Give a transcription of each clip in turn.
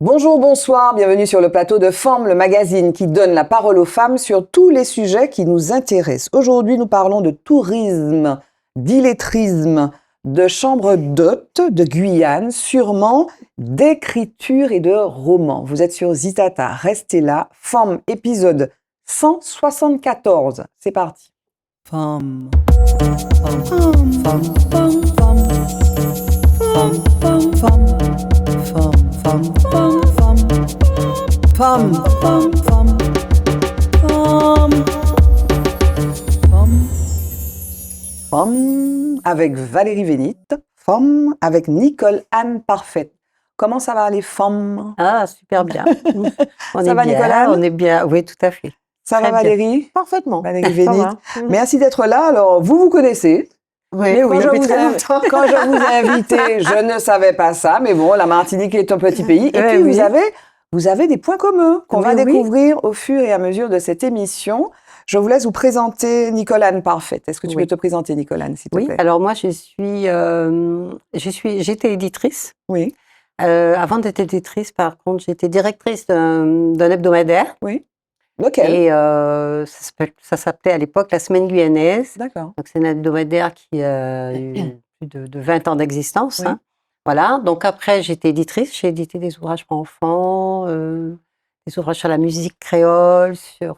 Bonjour, bonsoir, bienvenue sur le plateau de Femmes, le magazine qui donne la parole aux femmes sur tous les sujets qui nous intéressent. Aujourd'hui, nous parlons de tourisme, d'illettrisme, de chambre d'hôtes, de Guyane, sûrement d'écriture et de romans. Vous êtes sur Zitata, restez là. Femmes, épisode 174. C'est parti. Femmes, femmes, femmes, femmes, femmes, femmes, femmes, femmes, femmes. Femme, femme, femme, femme, femme, femme, femme, femme, femme, avec Valérie Vénite, femme, avec Nicole Anne Parfaite. Comment ça va les femmes? Ah, super bien. On Ça est va, bien, Nicolas? on est bien, oui, tout à fait. Ça Très va bien. Valérie? Parfaitement. Valérie Ça Vénite. va. Merci d'être là. Alors, vous connaissez. Oui, Quand je depuis vous très ai- longtemps. Quand je vous ai invité, je ne savais pas ça, mais bon, la Martinique est un petit pays. Et Ouais, puis, oui. vous avez des points communs qu'on va Oui, oui. découvrir au fur et à mesure de cette émission. Je vous laisse vous présenter Nicole Anne Parfaite. Est-ce que tu Oui. peux te présenter, Nicole Anne, s'il te Oui, plaît? alors moi, j'étais éditrice. Oui, Avant d'être éditrice, par contre, j'étais directrice d'un hebdomadaire. oui. Lequel? Et ça s'appelait à l'époque La Semaine Guyanaise. D'accord. Donc, c'est un hebdomadaire qui a eu plus de 20 ans d'existence. Oui. Hein. Voilà. Donc, après, j'étais éditrice. J'ai édité des ouvrages pour enfants, des ouvrages sur la musique créole.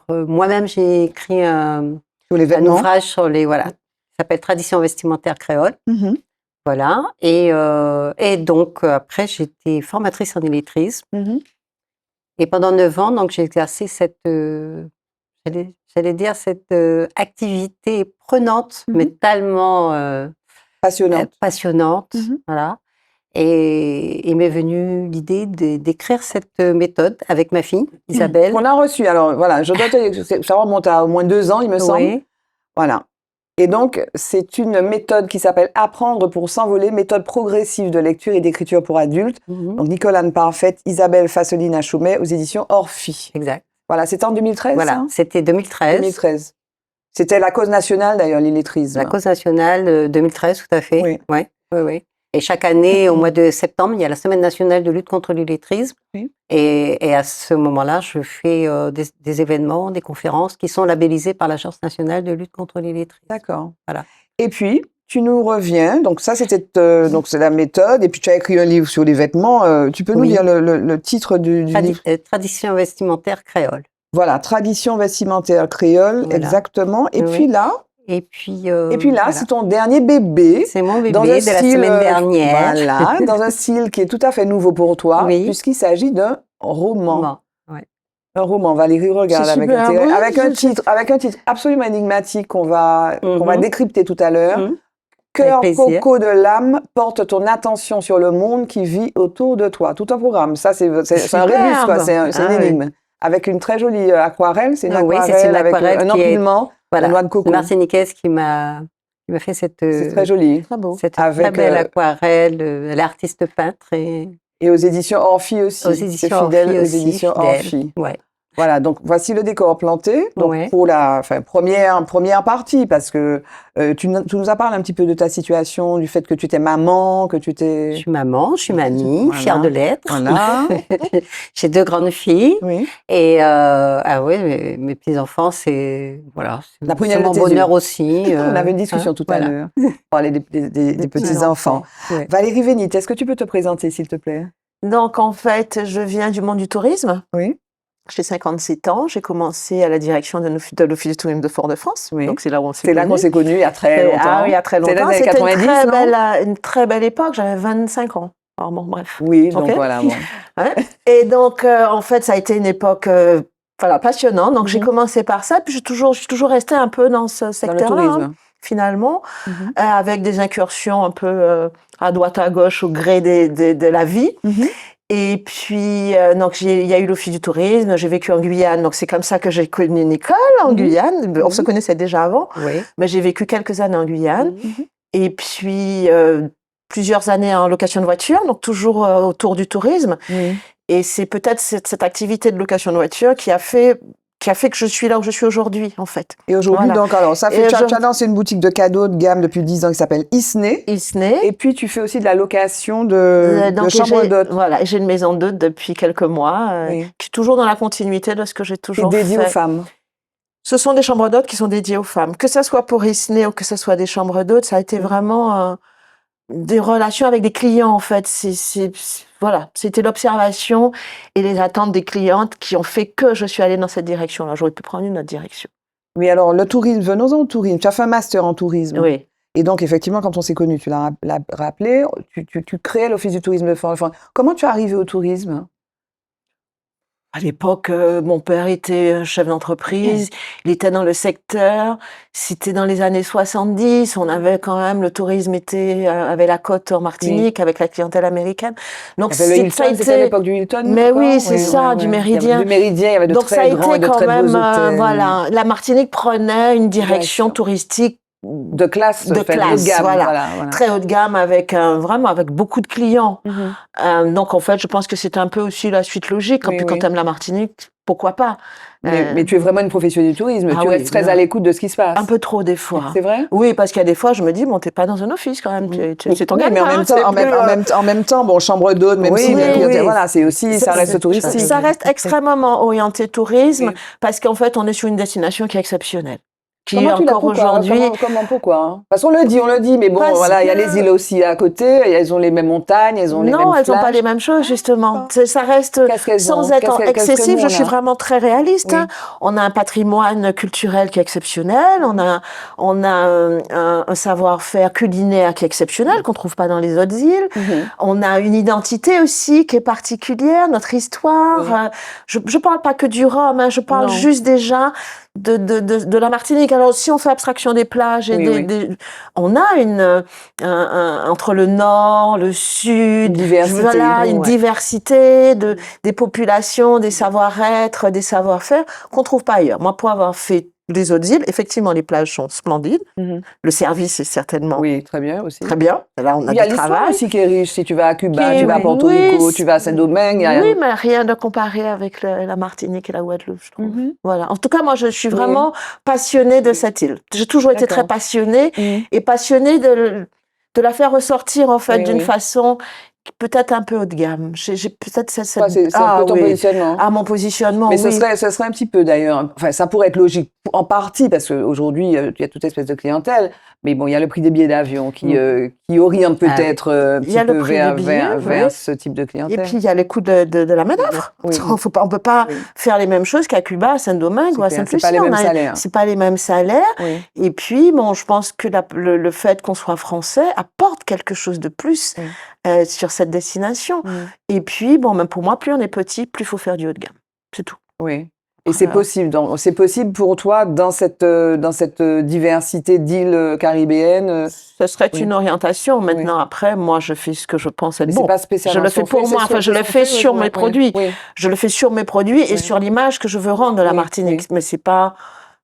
Moi-même, j'ai écrit un Sur les un vêtements. ouvrage sur les. Voilà. Ça s'appelle Tradition vestimentaire créole. Mhm, Voilà. Et donc, après, j'étais formatrice en illetrisme. mhm. Et pendant 9 ans, donc, j'ai exercé j'allais dire, cette activité prenante, Mhm. mais tellement Passionnante. passionnante. Mhm. Voilà. Et il m'est venue l'idée d'écrire cette méthode avec ma fille, Isabelle. On a reçu. Alors, voilà, je dois te dire que ça remonte à au moins 2 ans, il me semble. Oui, Voilà. Et donc, c'est une méthode qui s'appelle Apprendre pour s'envoler, méthode progressive de lecture et d'écriture pour adultes. mhm, Donc, Nicole Anne Parfaite, Isabelle Fasseline à Chaumet aux éditions Orphi. exact. Voilà, c'était en 2013, Voilà, ça? c'était 2013. 2013. C'était la cause nationale, d'ailleurs, l'illettrisme. La cause nationale 2013, tout à fait. Oui. Ouais, oui, oui. Et chaque année, au mois de septembre, il y a la Semaine nationale de lutte contre l'illettrisme. Oui. Et à ce moment-là, je fais des événements, des conférences qui sont labellisées par l'Agence nationale de lutte contre l'illettrisme. D'accord. Voilà. Et puis, tu nous reviens. Donc, ça, c'était donc c'est la méthode. Et puis, tu as écrit un livre sur les vêtements. Tu peux nous Oui. lire le titre du livre? Tradition vestimentaire créole. Voilà, tradition vestimentaire créole, Voilà. exactement. Et Oui, puis oui. là, Et puis là, c'est ton dernier bébé. c'est mon Dans bébé un de la style, semaine dernière. Voilà, dans un style qui est tout à fait nouveau pour toi, Oui. puisqu'il s'agit d'un roman. Bon, Un roman, Valérie regarde C'est avec super intérêt, beau, avec un titre absolument énigmatique qu'on va Mhm. décrypter tout à l'heure. Mhm. Cœur Avec plaisir. coco de l'âme, porte ton attention sur le monde qui vit autour de toi. Tout un programme. Ça, c'est un Superbe. rébus, quoi. C'est Ah une oui. énigme. Avec une très jolie aquarelle. C'est une Ah oui, aquarelle c'est une avec aquarelle un qui est- empilement Voilà. de noix de coco. C'est Martiniquaise qui m'a fait cette C'est très joli. Très beau. très Avec, belle aquarelle. Elle est artiste peintre et Et aux éditions Orphi aussi. aux C'est éditions fidèle Orphi aux aussi. éditions fidèle. Orphi. Ouais. Voilà, donc voici le décor planté. Donc Ouais. pour la première partie, parce que tu nous as parlé un petit peu de ta situation, du fait que tu étais maman, que tu Je étais... suis maman, je suis mamie, Voilà. fière de l'être. Voilà. J'ai 2 grandes filles. Oui. Et ah ouais, mes petits-enfants, c'est voilà, La c'est prunelle de mon tes bonheur yeux. aussi. On avait une discussion tout à voilà. l'heure. On parlait des petits-enfants. Ouais. Valérie Vénite, est-ce que tu peux te présenter, s'il te plaît? Donc, en fait, je viens du monde du tourisme. Oui. J'ai 57 ans. J'ai commencé à la direction de l'Office du tourisme de Fort-de-France. Oui. Donc, c'est là où on s'est C'est là qu'on connus. s'est connus il y a très longtemps. Ah oui, il y a très C'est les longtemps. années C'était 90, non? une très belle époque. J'avais 25 ans. Alors, bon, bref. Oui, donc Ok. voilà. Bon. Hein. Et donc, en fait, ça a été une époque passionnante. Donc, j'ai Mhm. commencé par ça. Puis, je suis toujours restée un peu dans ce Dans le secteur-là, hein, tourisme. finalement, Mhm. avec des incursions un peu à droite, à gauche, au gré de la vie. Mhm. Et puis, donc, il y a eu l'Office du tourisme. J'ai vécu en Guyane. Donc, c'est comme ça que j'ai connu Nicole en Mhm. Guyane. On se connaissait déjà avant. Oui. Mais j'ai vécu quelques années en Guyane. Mhm. Et puis, plusieurs années en location de voiture. Donc, toujours autour du tourisme. Oui. Et c'est peut-être cette activité de location de voiture qui a fait qui a fait que je suis là où je suis aujourd'hui, en fait. Et aujourd'hui, Voilà. donc, alors, ça Et fait, tu as lancé une boutique de cadeaux de gamme depuis 10 ans qui s'appelle Isney. Isney. Et puis, tu fais aussi de la location de Donc, chambres d'hôtes. Voilà, j'ai une maison d'hôtes depuis quelques mois, Oui. qui est toujours dans la continuité de ce que j'ai Qui est toujours dédiée fait. aux femmes. Ce sont des chambres d'hôtes qui sont dédiées aux femmes. Que ce soit pour Isney ou que ce soit des chambres d'hôtes, ça a été vraiment des relations avec des clients, en fait. Voilà, c'était l'observation et les attentes des clientes qui ont fait que je suis allée dans cette direction-là. J'aurais pu prendre une autre direction. Oui, alors, le tourisme, venons-en au tourisme. Tu as fait un master en tourisme. Oui. Et donc, effectivement, quand on s'est connus, tu l'as rappelé, tu créais l'Office du tourisme de France. Comment tu es arrivé au tourisme? À l'époque, mon père était chef d'entreprise, il était dans le secteur. C'était dans les années 70. On avait quand même, le tourisme avait la cote en Martinique avec la clientèle américaine. Donc, Le Hilton, c'était à l'époque du Hilton. Mais encore? oui, c'est ça, du Méridien. Du Méridien, il y avait de Donc, ça a très grands et été de quand très beaux même, hôtels. voilà, la Martinique prenait une direction touristique De classe, de haut de classe, gamme. voilà. Très haut de gamme vraiment avec beaucoup de clients. Donc, en fait, je pense que c'était un peu aussi la suite logique. Oui, Puis, quand tu aimes la Martinique, pourquoi pas? Mais tu es vraiment une professionnelle du tourisme. Ah tu oui, restes très à l'écoute de ce qui se passe. un peu trop des fois. C'est vrai? Oui, parce qu'il y a des fois, je me dis, bon, t'es pas dans un office quand même. C'est ton Oui, gamin, mais en même temps, bon, chambre d'hôte, même Oui, si, oui. voilà, c'est aussi, ça reste touristique. Ça reste extrêmement orienté tourisme parce qu'en fait, on est sur une destination qui est exceptionnelle. Qui Comment tu l'as encore pourquoi, aujourd'hui. pourquoi hein? Parce qu'on le dit, mais bon, Parce voilà, il y a que- les îles aussi à côté, elles ont les mêmes montagnes, elles ont les mêmes Non, elles n'ont pas plages. les mêmes choses, justement. Ça reste, Qu'est-ce qu'elles sans ont? être Qu'est-ce que excessif, nous, je on suis a? vraiment très réaliste. Oui. Hein. On a un patrimoine culturel qui est exceptionnel, on a un savoir-faire culinaire qui est exceptionnel, qu'on trouve pas dans les autres îles. On a une identité aussi qui est particulière, notre histoire. Je parle pas que du Rhum, hein, je parle Non. juste déjà de la Martinique. Alors, si on fait abstraction des plages et on a entre le nord, le sud, Une diversité, voilà, une ouais. diversité des populations, des savoir-être, des savoir-faire qu'on trouve pas ailleurs. Moi, pour avoir fait les autres îles, effectivement, les plages sont splendides. Le service est certainement Oui, très bien aussi. très bien. Là, on a Il y a du l'histoire travail. aussi qui est riche. Si tu vas à Cuba, Qui est- tu vas à Porto oui, Rico, tu vas à Saint-Domingue. Oui, mais rien de comparé avec la Martinique et la Guadeloupe, je trouve. Voilà. En tout cas, moi, je suis vraiment passionnée de cette île. J'ai toujours été très passionnée et passionnée de la faire ressortir, en fait, d'une façon peut-être un peu haut de gamme. J'ai peut-être cette... C'est un peu ton positionnement. Ah, mon positionnement, Mais oui. ce serait un petit peu d'ailleurs, enfin ça pourrait être logique en partie parce qu'aujourd'hui il y a toute espèce de clientèle, mais bon il y a le prix des billets d'avion qui oriente peut-être un petit peu vers ce type de clientèle. Et puis il y a les coûts de la main-d'œuvre. On peut pas faire les mêmes choses qu'à Cuba, à Saint-Domingue ou à Sainte-Lucie. C'est pas les mêmes salaires. C'est pas les mêmes salaires. Et puis bon, je pense que le fait qu'on soit français apporte quelque chose de plus sur cette destination. Et puis bon, même pour moi, plus on est petit, plus il faut faire du haut de gamme. C'est tout. Oui. Et c'est possible. C'est possible pour toi dans cette diversité d'îles caribéennes. Ce serait une orientation. Maintenant, après, moi, je fais ce que je pense être bon. C'est pas spécialement. Je le fais pour moi. Enfin, je le fais sur mes produits. Je le fais sur mes produits et sur l'image que je veux rendre de la Martinique. Mais c'est pas.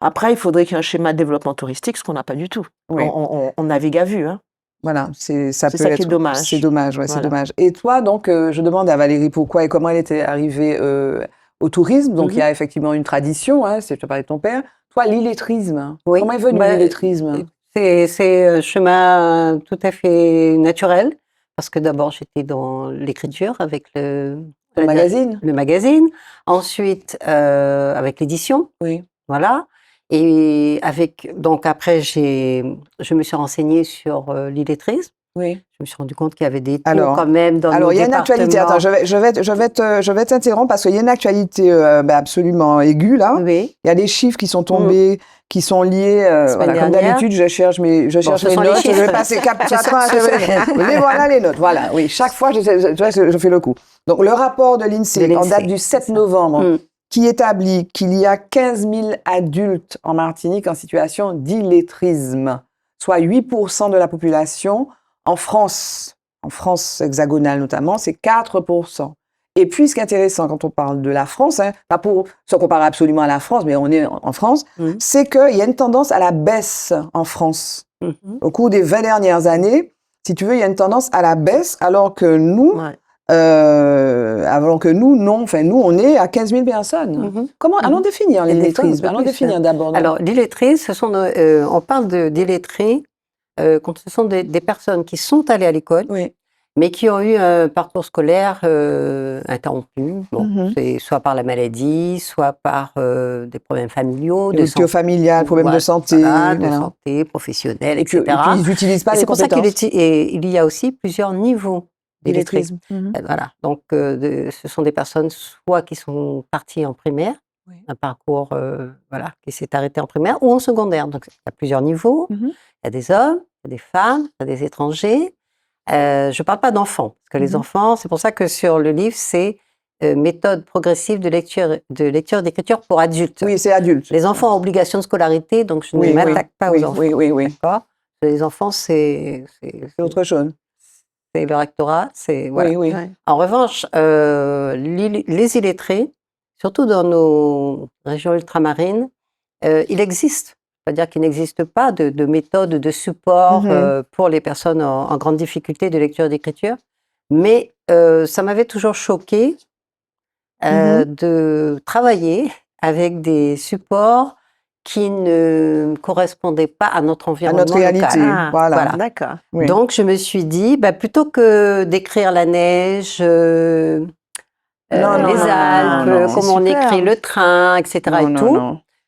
Après, il faudrait qu'il y ait un schéma de développement touristique, ce qu'on n'a pas du tout. On navigue à vue. Hein. Voilà, c'est ça qui est dommage. C'est dommage, c'est dommage. Et toi, donc, je demande à Valérie pourquoi et comment elle était arrivée au tourisme. Donc, il y a effectivement une tradition, hein, si tu parlais de ton père. Toi, l'illettrisme, comment est venu l'illettrisme? C'est un chemin tout à fait naturel, parce que d'abord, j'étais dans l'écriture avec le magazine. Le magazine. Ensuite, avec l'édition. Oui. Voilà. Et donc après, je me suis renseignée sur l'illettrisme. Oui. Je me suis rendu compte qu'il y avait des trous quand même dans Alors, nos il y a une actualité. Attends, je vais t'interrompre parce qu'il y a une actualité absolument aiguë là. Oui. Il y a des chiffres qui sont tombés, qui sont liés. Voilà, comme d'habitude, je cherche mes notes. Je vais passer 4 ans. Mais voilà les notes. Voilà. Oui. Chaque fois, je fais le coup. Donc, le rapport de l'INSEE en date du 7 novembre. Qui établit qu'il y a 15 000 adultes en Martinique en situation d'illettrisme, soit 8% de la population. En France hexagonale notamment, c'est 4%. Et puis, ce qui est intéressant quand on parle de la France, hein, pas pour se comparer absolument à la France, mais on est en France, c'est qu'il y a une tendance à la baisse en France. Au cours des 20 dernières années, si tu veux, il y a une tendance à la baisse, alors que nous, avant que nous, non. Enfin, nous, on est à 15 000 personnes. Comment, allons définir l'illettrisme. Allons définir d'abord. Alors, l'illettré, on parle d'illettrés quand ce sont des personnes qui sont allées à l'école, Oui. mais qui ont eu un parcours scolaire interrompu. Bon, c'est soit par la maladie, soit par des problèmes familiaux, de Rupture familiale, problèmes de santé. de santé, professionnelle, etc. Et puis, ils n'utilisent pas les compétences. C'est pour ça qu'il y a aussi plusieurs niveaux d'illettrisme. D'illettrisme. Voilà. Donc, ce sont des personnes soit qui sont parties en primaire, un parcours qui s'est arrêté en primaire, ou en secondaire. Donc, il y a plusieurs niveaux. Il y a des hommes, il y a des femmes, il y a des étrangers. Je ne parle pas d'enfants, parce que les enfants, c'est pour ça que sur le livre, c'est méthode progressive de lecture et d'écriture pour adultes. Oui, c'est adulte. Les enfants ont obligation de scolarité, donc je ne m'attaque pas aux enfants. Oui. D'accord. Les enfants, c'est autre chose. C'est le rectorat, c'est voilà. Oui. En revanche, les illettrés, surtout dans nos régions ultramarines, il existe. C'est-à-dire qu'il n'existe pas de méthode de support pour les personnes en grande difficulté de lecture et d'écriture. Mais ça m'avait toujours choqué de travailler avec des supports qui ne correspondaient pas à notre environnement local. À notre réalité, voilà. D'accord. Oui. Donc, je me suis dit, plutôt que d'écrire la neige, les Alpes, comment on écrit le train, etc.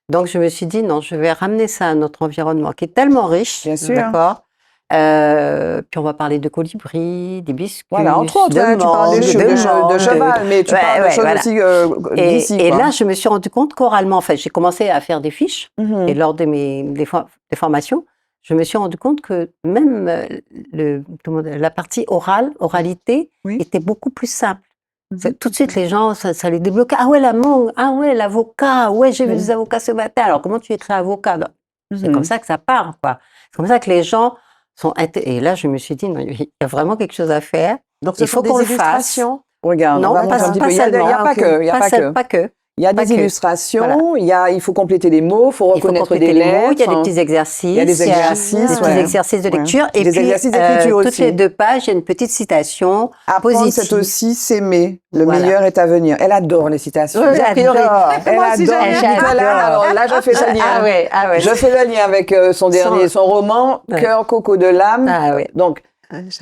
Donc, je me suis dit, non, je vais ramener ça à notre environnement qui est tellement riche. Bien sûr. D'accord. Puis on va parler de colibris, des biscuits. Voilà, entre autres, tu parles de cheval, mais tu parles de choses aussi d'ici. Et là, je me suis rendu compte qu'oralement, en fait, j'ai commencé à faire des fiches, et lors de des formations, je me suis rendu compte que même la partie oralité, était beaucoup plus simple. Tout de suite, les gens, ça les débloquait. Ah ouais, la mangue, ah ouais, l'avocat, ouais, j'ai vu des avocats ce matin. Alors, comment tu écris avocat? C'est comme ça que ça part, quoi. C'est comme ça que les gens sont... Et là, je me suis dit, non, il y a vraiment quelque chose à faire. Donc, il faut qu'on le fasse. Regarde, non, pas seulement. Il n'y a pas que. Pas que. Il y a des illustrations, il faut compléter les mots, il faut reconnaître des lettres. Il y a des petits exercices. Il y a des exercices de lecture. Et des puis, exercices d'écriture aussi. Toutes les 2 pages, il y a une petite citation positive. C'est aussi s'aimer. Le meilleur est à venir. Elle adore les citations. Oui, j'adore. Elle adore. Alors là, je fais le lien. Je fais le lien avec son roman Cœur, coco de l'âme. Donc,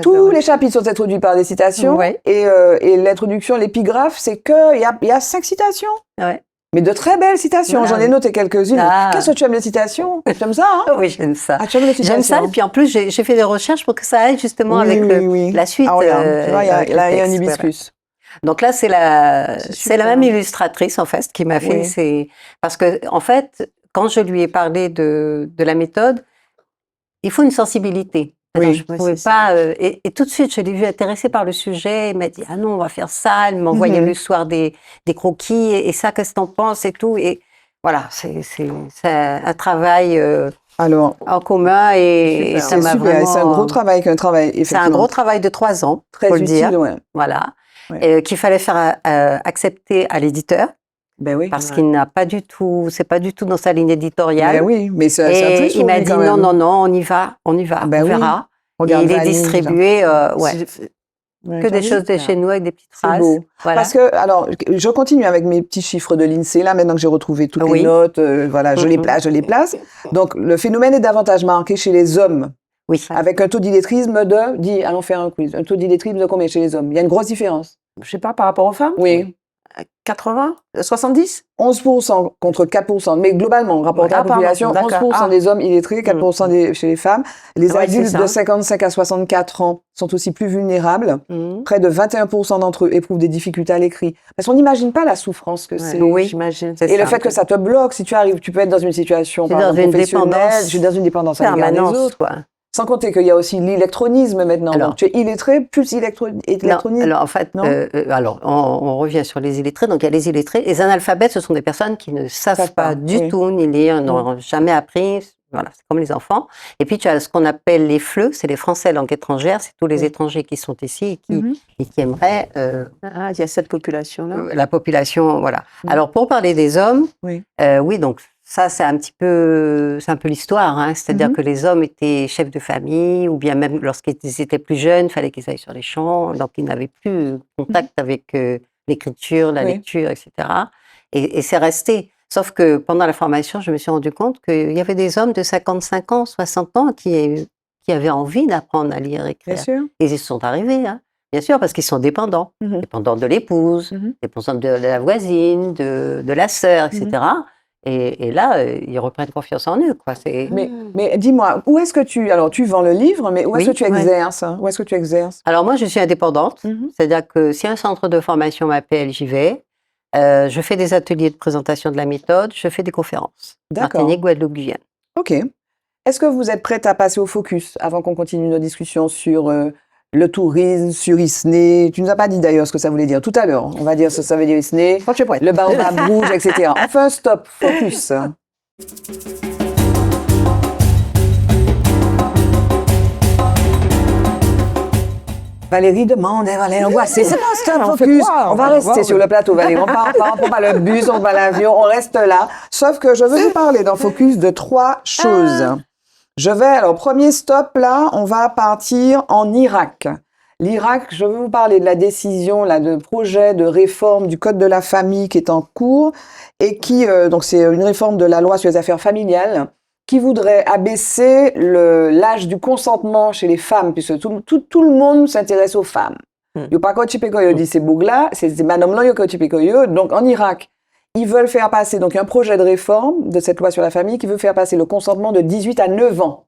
tous les chapitres sont introduits par des citations et l'introduction, l'épigraphe, c'est qu'il y a 5 citations. Mais de très belles citations. J'en ai noté quelques-unes. Qu'est-ce que tu aimes les citations? Tu aimes ça, hein? Oui, j'aime ça. Tu aimes les citations? J'aime ça. Et puis en plus, j'ai fait des recherches pour que ça aille justement avec la suite. Ah, regarde, tu vois, il y a un hibiscus. Donc là, c'est la même illustratrice, en fait, qui m'a fait. Parce que, en fait, quand je lui ai parlé de la méthode, il faut une sensibilité. Alors, je ne pouvais pas. Et tout de suite, je l'ai vu intéressée par le sujet. Elle m'a dit, ah non, on va faire ça. Elle m'envoyait le soir des croquis. Et ça, qu'est-ce que t'en penses et tout. Et voilà, c'est un travail en commun. Et ça m'a vraiment... C'est un gros travail, effectivement. C'est un gros travail de 3 ans, très faut utile, le dire. Ouais. Voilà. Qu'il fallait faire accepter à l'éditeur. Ben oui. Parce qu'il n'a pas du tout, c'est pas du tout dans sa ligne éditoriale. Ben oui, mais c'est un plus. Il m'a dit non, on y va, on verra. Et il est distribué, que des choses de chez nous avec des petites phrases. Beau. Voilà. Parce que, alors, je continue avec mes petits chiffres de l'INSEE, là, maintenant que j'ai retrouvé toutes les notes, je les place. Donc, le phénomène est davantage marqué chez les hommes. Oui. Avec un taux d'illettrisme allons faire un quiz. Un taux d'illettrisme de combien chez les hommes? Il y a une grosse différence. Je sais pas, par rapport aux femmes? Oui. 80? 70? 11% contre 4%. Mais globalement, rapporté à la population, 11% des hommes illettrés, 4% chez les femmes. Les adultes de 55 à 64 ans sont aussi plus vulnérables. Près de 21% d'entre eux éprouvent des difficultés à l'écrit. Parce qu'on n'imagine pas la souffrance que c'est. Oui, j'imagine. Et le fait que ça te bloque, si tu arrives, tu peux être dans une situation professionnelle, je suis dans une dépendance à l'égard des autres. Sans compter qu'il y a aussi l'électronisme maintenant. Alors, donc, tu es illettré plus électronisme. Alors, en fait, on revient sur les illettrés. Donc, il y a les illettrés. Les analphabètes, ce sont des personnes qui ne savent pas du tout ni lire, n'ont jamais appris. Voilà, c'est comme les enfants. Et puis, tu as ce qu'on appelle les FLE, c'est les Français langue étrangère. C'est tous les étrangers qui sont ici et qui aimeraient... il y a cette population-là. La population, voilà. Alors, pour parler des hommes, oui, donc, ça, c'est un peu l'histoire, hein. C'est-à-dire que les hommes étaient chefs de famille, ou bien même lorsqu'ils étaient plus jeunes, il fallait qu'ils aillent sur les champs, donc ils n'avaient plus contact avec l'écriture, la lecture, etc. Et c'est resté. Sauf que pendant la formation, je me suis rendu compte qu'il y avait des hommes de 55 ans, 60 ans qui avaient envie d'apprendre à lire et écrire. Bien sûr. Et ils sont arrivés, hein. Bien sûr, parce qu'ils sont dépendants. Dépendants de l'épouse, dépendants de la voisine, de la sœur, etc. Et là, ils reprennent confiance en eux, quoi. Mais dis-moi, où est-ce que tu vends le livre, mais où est-ce que tu exerces? Où est-ce que tu exerces? Alors moi, je suis indépendante. C'est-à-dire que si un centre de formation m'appelle, j'y vais. Je fais des ateliers de présentation de la méthode, je fais des conférences. D'accord. Martinique, Guadeloupe, Guyane. Ok. Est-ce que vous êtes prête à passer au focus avant qu'on continue nos discussions sur le tourisme, sur ISNE? Tu nous as pas dit d'ailleurs ce que ça voulait dire tout à l'heure. On va dire ce que ça veut dire ISNE, le baobab rouge, etc. Enfin, stop, focus. Valérie demande, Valérie angoissée. C'est pas stop, focus. On va rester sur le plateau, Valérie. On prend pas le bus, on va l'avion, on reste là. Sauf que je veux vous parler dans Focus de 3 choses. Alors, premier stop, là, on va partir en Irak. L'Irak, je veux vous parler de la décision, là, de projet de réforme du Code de la famille qui est en cours et qui, donc c'est une réforme de la loi sur les affaires familiales qui voudrait abaisser l'âge du consentement chez les femmes, puisque tout le monde s'intéresse aux femmes. Yo pas quand tu peux dit c'est bougla, c'est madame là yo quand tu peux. Donc en Irak, ils veulent faire passer donc un projet de réforme de cette loi sur la famille qui veut faire passer le consentement de 18 à 9 ans.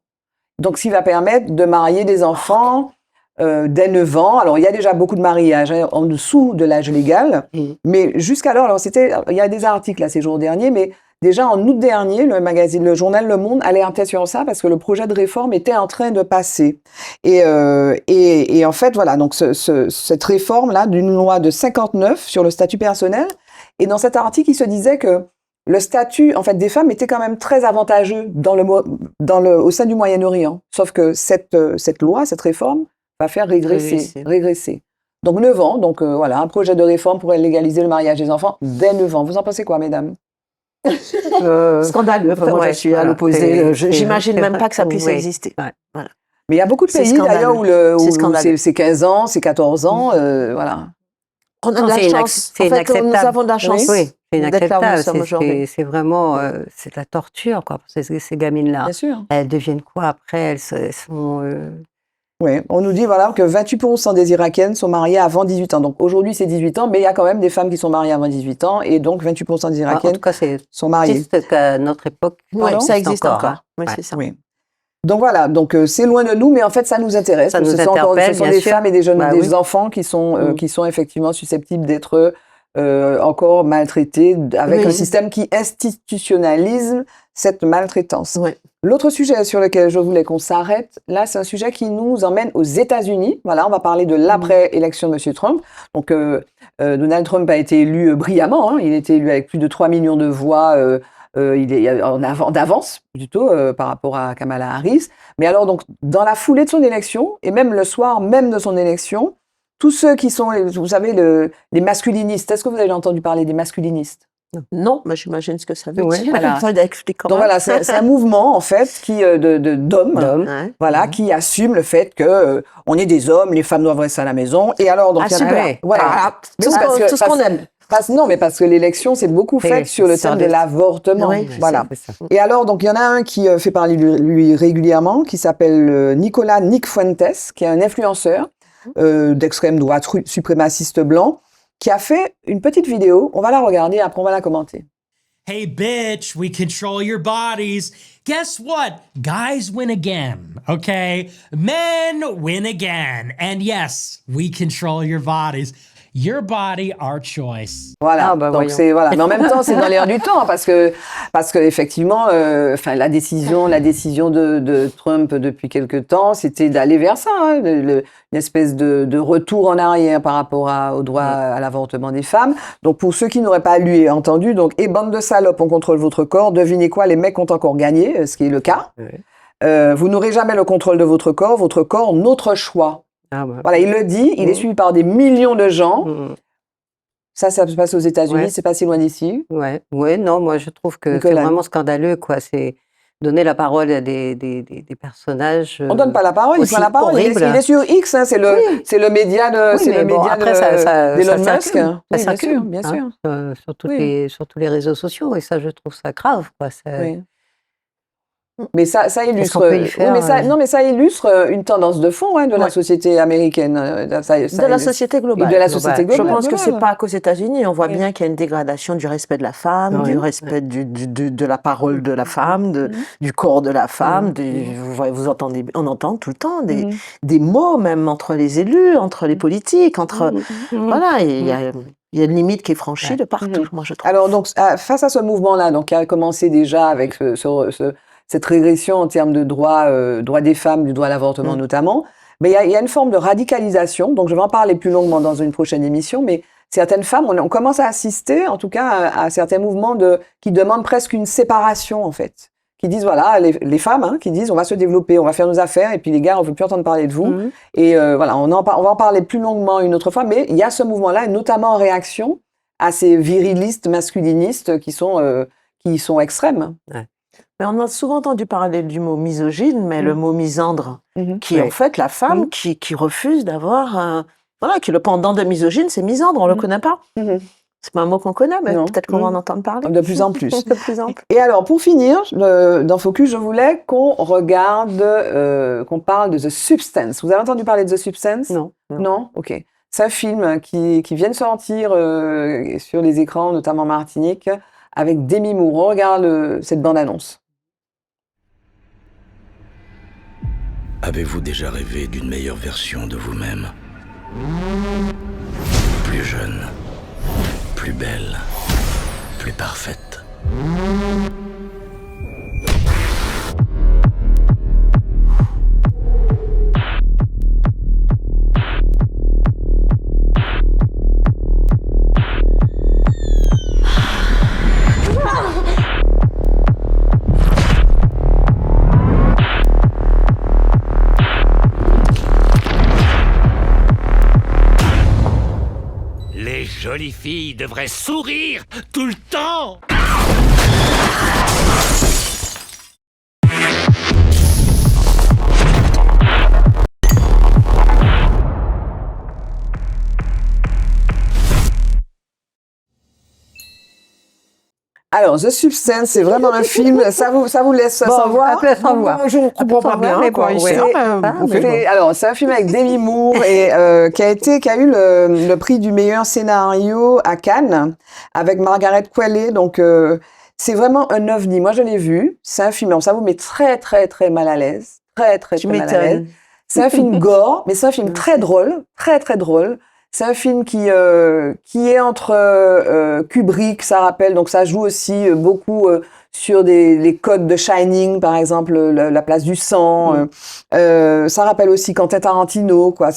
Donc ce qui va permettre de marier des enfants dès 9 ans. Alors il y a déjà beaucoup de mariages en dessous de l'âge légal, mais jusqu'alors, il y a des articles là ces jours derniers, mais déjà en août dernier, le journal Le Monde alertait sur ça parce que le projet de réforme était en train de passer. Et en fait, voilà, donc cette réforme-là d'une loi de 59 sur le statut personnel, et dans cet article, il se disait que le statut, en fait, des femmes était quand même très avantageux au sein du Moyen-Orient. Sauf que cette loi, cette réforme, va faire régresser. Donc 9 ans, donc voilà, un projet de réforme pourrait légaliser le mariage des enfants dès 9 ans. Vous en pensez quoi, mesdames? Scandaleux. Enfin, moi, je suis à l'opposé. J'imagine même pas que ça puisse exister. Voilà. Mais il y a beaucoup de pays d'ailleurs où c'est 15 ans, c'est 14 ans, voilà. On a de la chance. En fait, nous avons de la chance. Oui, c'est inacceptable. C'est vraiment, c'est de la torture, quoi, pour ces gamines-là. Bien sûr. Elles deviennent quoi après? Elles sont... Oui, on nous dit voilà que 28% des Irakiennes sont mariées avant 18 ans. Donc aujourd'hui c'est 18 ans, mais il y a quand même des femmes qui sont mariées avant 18 ans et donc 28% des Irakiennes sont mariées. En tout cas, c'est qu'à notre époque, oui, ça existe encore. Oui, c'est ça. Oui. Donc voilà, donc c'est loin de nous, mais en fait ça nous intéresse. Ça nous ce sont des femmes et des jeunes, des enfants qui sont effectivement susceptibles d'être encore maltraités avec un système qui institutionnalise cette maltraitance. Oui. L'autre sujet sur lequel je voulais qu'on s'arrête, là, c'est un sujet qui nous emmène aux États-Unis. Voilà, on va parler de l'après-élection de M. Trump. Donc, Donald Trump a été élu brillamment. Hein. Il a été élu avec plus de 3 millions de voix. Il est d'avance, plutôt, par rapport à Kamala Harris. Mais alors, donc, dans la foulée de son élection, et même le soir même de son élection, tous ceux qui sont, vous savez, les masculinistes, est-ce que vous avez entendu parler des masculinistes? Non, mais j'imagine ce que ça veut dire. Voilà. Donc voilà, c'est un mouvement en fait d'hommes, voilà, qui assume le fait que on est des hommes, les femmes doivent rester à la maison. Et alors donc tout ce qu'on aime. Parce que l'élection c'est beaucoup fait sur le thème de l'avortement. Oui, voilà. Et alors donc il y en a un qui fait parler de lui régulièrement, qui s'appelle Nick Fuentes, qui est un influenceur d'extrême droite suprémaciste blanc, qui a fait une petite vidéo. On va la regarder, après on va la commenter. Hey bitch, we control your bodies. Guess what? Guys win again, okay? Men win again. And yes, we control your bodies. Your body, our choice. Voilà. Donc c'est voilà. Mais en même temps, c'est dans l'air du temps parce que effectivement, la décision de Trump depuis quelque temps, c'était d'aller vers ça, hein, une espèce de retour en arrière par rapport au droit à l'avortement des femmes. Donc pour ceux qui n'auraient pas lu et entendu, donc bande de salopes, on contrôle votre corps. Devinez quoi, les mecs ont encore gagné, ce qui est le cas. Vous n'aurez jamais le contrôle de votre corps, notre choix. Voilà, il le dit, il est suivi par des millions de gens. Ça se passe aux États-Unis, Ouais. c'est pas si loin d'ici. Ouais, non, moi je trouve que c'est Nicolas. vraiment scandaleux, quoi. C'est donner la parole à des personnages. On donne pas la parole, il aussi prend la parole. Il horribles. est sur X, hein, c'est le média de, Oui, c'est mais le bon, média après, d'Elon ça Musk. circule. Oui, Ça bien sûr, circule, bien hein, sûr. sur tous les réseaux sociaux, et ça, je trouve ça grave, quoi. Oui. Mais ça illustre. qu'on peut y faire, non, mais ça illustre une tendance de fond, hein, de la société américaine. De la société globale. Et de la société Je globale. pense que c'est pas qu'aux États-Unis. On voit bien qu'il y a une dégradation du respect de la femme, Oui. du respect de la parole de la femme, du corps de la femme. Vous entendez, on entend tout le temps des mots, même entre les élus, entre les politiques, entre voilà. Il y a une limite qui est franchie de partout, moi je trouve. Alors donc face à ce mouvement-là, donc qui a commencé déjà avec cette régression en termes de droit des femmes, du droit à l'avortement notamment, mais il y a une forme de radicalisation. Donc je vais en parler plus longuement dans une prochaine émission, mais certaines femmes, on commence à assister, en tout cas, à certains mouvements qui demandent presque une séparation en fait, qui disent voilà, les femmes, hein, qui disent on va se développer, on va faire nos affaires, et puis les gars, on veut plus entendre parler de vous. Et voilà, on va en parler plus longuement une autre fois, mais il y a ce mouvement-là, et notamment en réaction à ces virilistes, masculinistes qui sont extrêmes. Ouais. Mais on a souvent entendu parler du mot misogyne, mais le mot misandre, qui est en fait la femme qui refuse d'avoir voilà, qui le pendant de misogyne, c'est misandre, on le connaît pas. C'est pas un mot qu'on connaît, mais peut-être qu'on va en entendre parler. De plus en plus. De plus en plus. Et alors, pour finir, dans Focus, je voulais qu'on qu'on parle de The Substance. Vous avez entendu parler de The Substance? Non. Non? Ok. C'est un film qui vient de sortir sur les écrans, notamment en Martinique, avec Demi Moore. On regarde cette bande-annonce. Avez-vous déjà rêvé d'une meilleure version de vous-même? Plus jeune, plus belle, plus parfaite. Les jolies filles devraient sourire tout le temps. Alors, The Substance, c'est vraiment un film, ça vous laisse savoir? Je ne comprends pas bien, mais quoi, bon, ici, ouais. mais Alors, c'est un film avec Demi Moore et qui a eu le prix du meilleur scénario à Cannes avec Margaret Qualley. Donc, c'est vraiment un ovni. Moi, je l'ai vu. C'est un film, ça vous met très, très, très mal à l'aise. Très, très, très mal à l'aise. C'est un film gore, mais c'est un film très drôle, très, très drôle. C'est un film qui est entre Kubrick, ça rappelle, donc ça joue aussi beaucoup sur les codes de Shining, par exemple, la place du sang. Ça rappelle aussi Quentin Tarantino, quoi.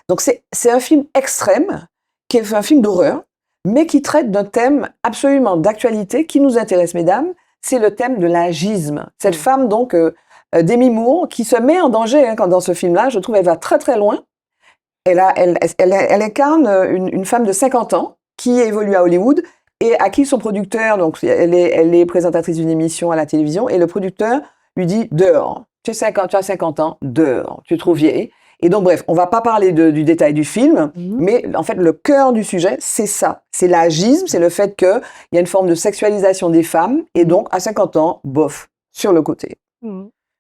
Donc c'est un film extrême, qui est un film d'horreur, mais qui traite d'un thème absolument d'actualité qui nous intéresse, mesdames. C'est le thème de l'agisme. Cette femme, donc, Demi Moore, qui se met en danger dans ce film-là. Je trouve elle va très très loin. Elle incarne une femme de 50 ans qui évolue à Hollywood et à qui son producteur, donc elle est présentatrice d'une émission à la télévision, et le producteur lui dit « Dehors, tu as 50 ans, dehors, tu es trop vieille ». Et donc bref, on va pas parler du détail du film, mais en fait le cœur du sujet, c'est ça. C'est l'agisme, c'est le fait qu'il y a une forme de sexualisation des femmes, et donc à 50 ans, bof, sur le côté.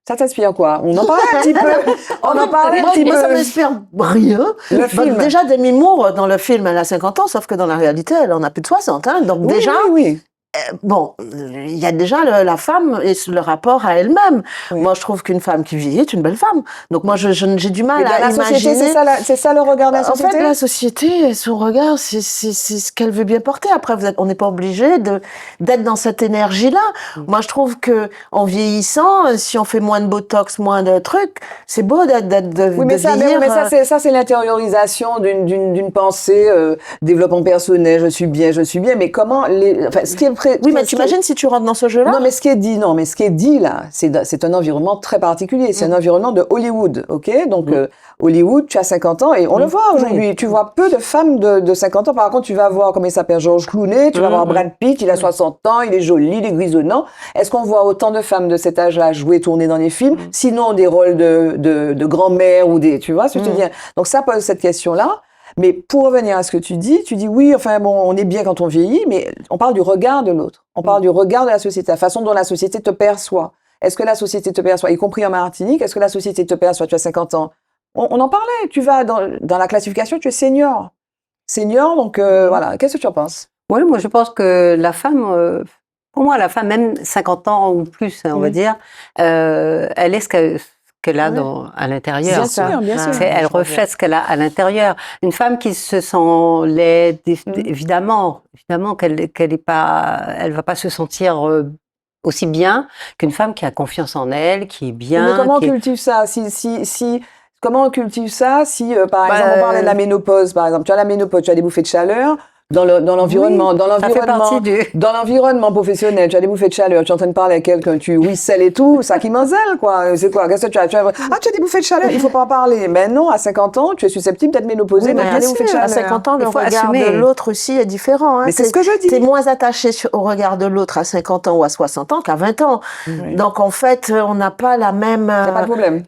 Ça t'inspire quoi? On en parlait un petit peu. Moi, ça m'inspire rien. Le film. Déjà, Demi Moore, dans le film, elle a 50 ans, sauf que dans la réalité, elle en a plus de 60. Hein. Donc déjà, oui. Bon, il y a déjà la femme et le rapport à elle-même. Oui. Moi, je trouve qu'une femme qui vieillit est une belle femme. Donc moi, j'ai du mal Mais à la imaginer. société, c'est ça le regard de la société? En fait, la société, son regard, c'est ce qu'elle veut bien porter. Après, on n'est pas obligé d'être dans cette énergie-là. Moi, je trouve que en vieillissant, si on fait moins de botox, moins de trucs, c'est beau de vieillir. Mais ça, c'est l'intériorisation d'une pensée développement personnel. Je suis bien. Mais comment Oui, mais t'imagines si tu rentres dans ce jeu-là? Non, mais ce qui est dit, là, c'est un environnement très particulier. C'est un environnement de Hollywood, ok? Donc, Hollywood, tu as 50 ans et on le voit aujourd'hui. Tu vois peu de femmes de 50 ans. Par contre, tu vas voir, comment il s'appelle, George Clooney, tu vas voir Brad Pitt, il a 60 ans, il est joli, il est grisonnant. Est-ce qu'on voit autant de femmes de cet âge-là jouer, tourner dans les films? Sinon, des rôles de grand-mère ou des, tu vois ce que je veux dire? Donc, ça pose cette question-là. Mais pour revenir à ce que tu dis oui, enfin bon, on est bien quand on vieillit, mais on parle du regard de l'autre. On parle du regard de la société, la façon dont la société te perçoit. Est-ce que la société te perçoit, y compris en Martinique, est-ce que la société te perçoit, tu as 50 ans? On en parlait, tu vas dans la classification, tu es senior. Senior, donc voilà, qu'est-ce que tu en penses? Oui, moi je pense que la femme, pour moi la femme, même 50 ans ou plus, on va dire, elle est ce qu'elle a à l'intérieur. Bien sûr. Elle reflète ce qu'elle a à l'intérieur. Une femme qui se sent laide, évidemment qu'elle est pas, elle va pas se sentir aussi bien qu'une femme qui a confiance en elle, qui est bien. Mais comment on cultive ça? Comment on cultive ça si, par exemple, on parlait de la ménopause, par exemple. Tu as la ménopause, tu as des bouffées de chaleur dans l'environnement, ça fait partie dans l'environnement professionnel, tu as des bouffées de chaleur, tu es en train de parler à quelqu'un, tu ruisselles et tout, ça qui m'enzèle, quoi. C'est quoi? Qu'est-ce que tu as? Tu as des bouffées de chaleur, il faut pas en parler. Mais non, à 50 ans, tu es susceptible d'être ménopausée, donc tu as des bouffées de chaleur. À 50 ans, le regard assumer. de l'autre aussi est différent. Hein. Mais c'est ce que je dis. Tu es moins attaché au regard de l'autre à 50 ans ou à 60 ans qu'à 20 ans. Donc, en fait, on n'a pas la même... Il n'y a pas de problème.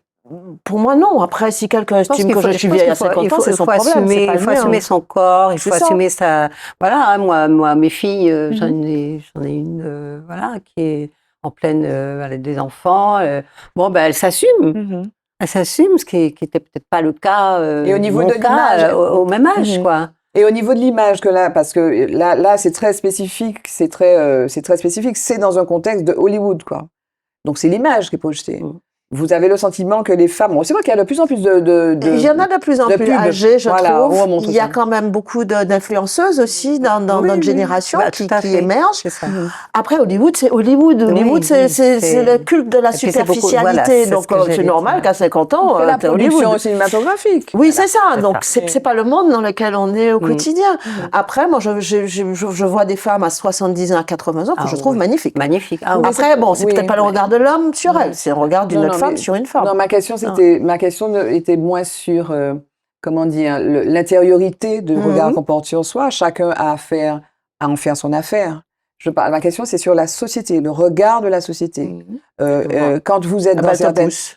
Pour moi, non. Après, si quelqu'un estime que je suis vieille à 50 ans, c'est son problème. Il faut assumer son corps, il faut assumer sa... Voilà, moi, mes filles, j'en ai une, voilà, qui est en pleine... elle a des enfants. Bon, ben, elle s'assume. Elle s'assume, ce qui était peut-être pas le cas, et au niveau de l'image, au même âge, quoi. Et au niveau de l'image que là, parce que là, c'est très spécifique, c'est très spécifique, c'est dans un contexte de Hollywood, quoi. Donc c'est l'image qui est projetée. Vous avez le sentiment que les femmes... Bon, c'est vrai qu'il y a de plus en plus il y en a de plus en plus âgées, je trouve. Il y a quand même beaucoup d'influenceuses aussi dans notre génération qui émergent. Après, Hollywood, c'est Hollywood. Hollywood, c'est le culte de la superficialité. Donc, c'est normal qu'à 50 ans, la production cinématographique. Oui, c'est ça. Donc, c'est pas le monde dans lequel on est au quotidien. Après, moi, je vois des femmes à 70 ans, à 80 ans que je trouve magnifiques. Magnifiques. Après, bon, c'est peut-être pas le regard de l'homme sur elle, c'est le regard d'une autre femme sur une femme. Non, ma question était moins sur, comment dire, l'intériorité du regard qu'on porte sur soi. Chacun a affaire à en faire son affaire. Ma question, c'est sur la société, le regard de la société. Quand vous êtes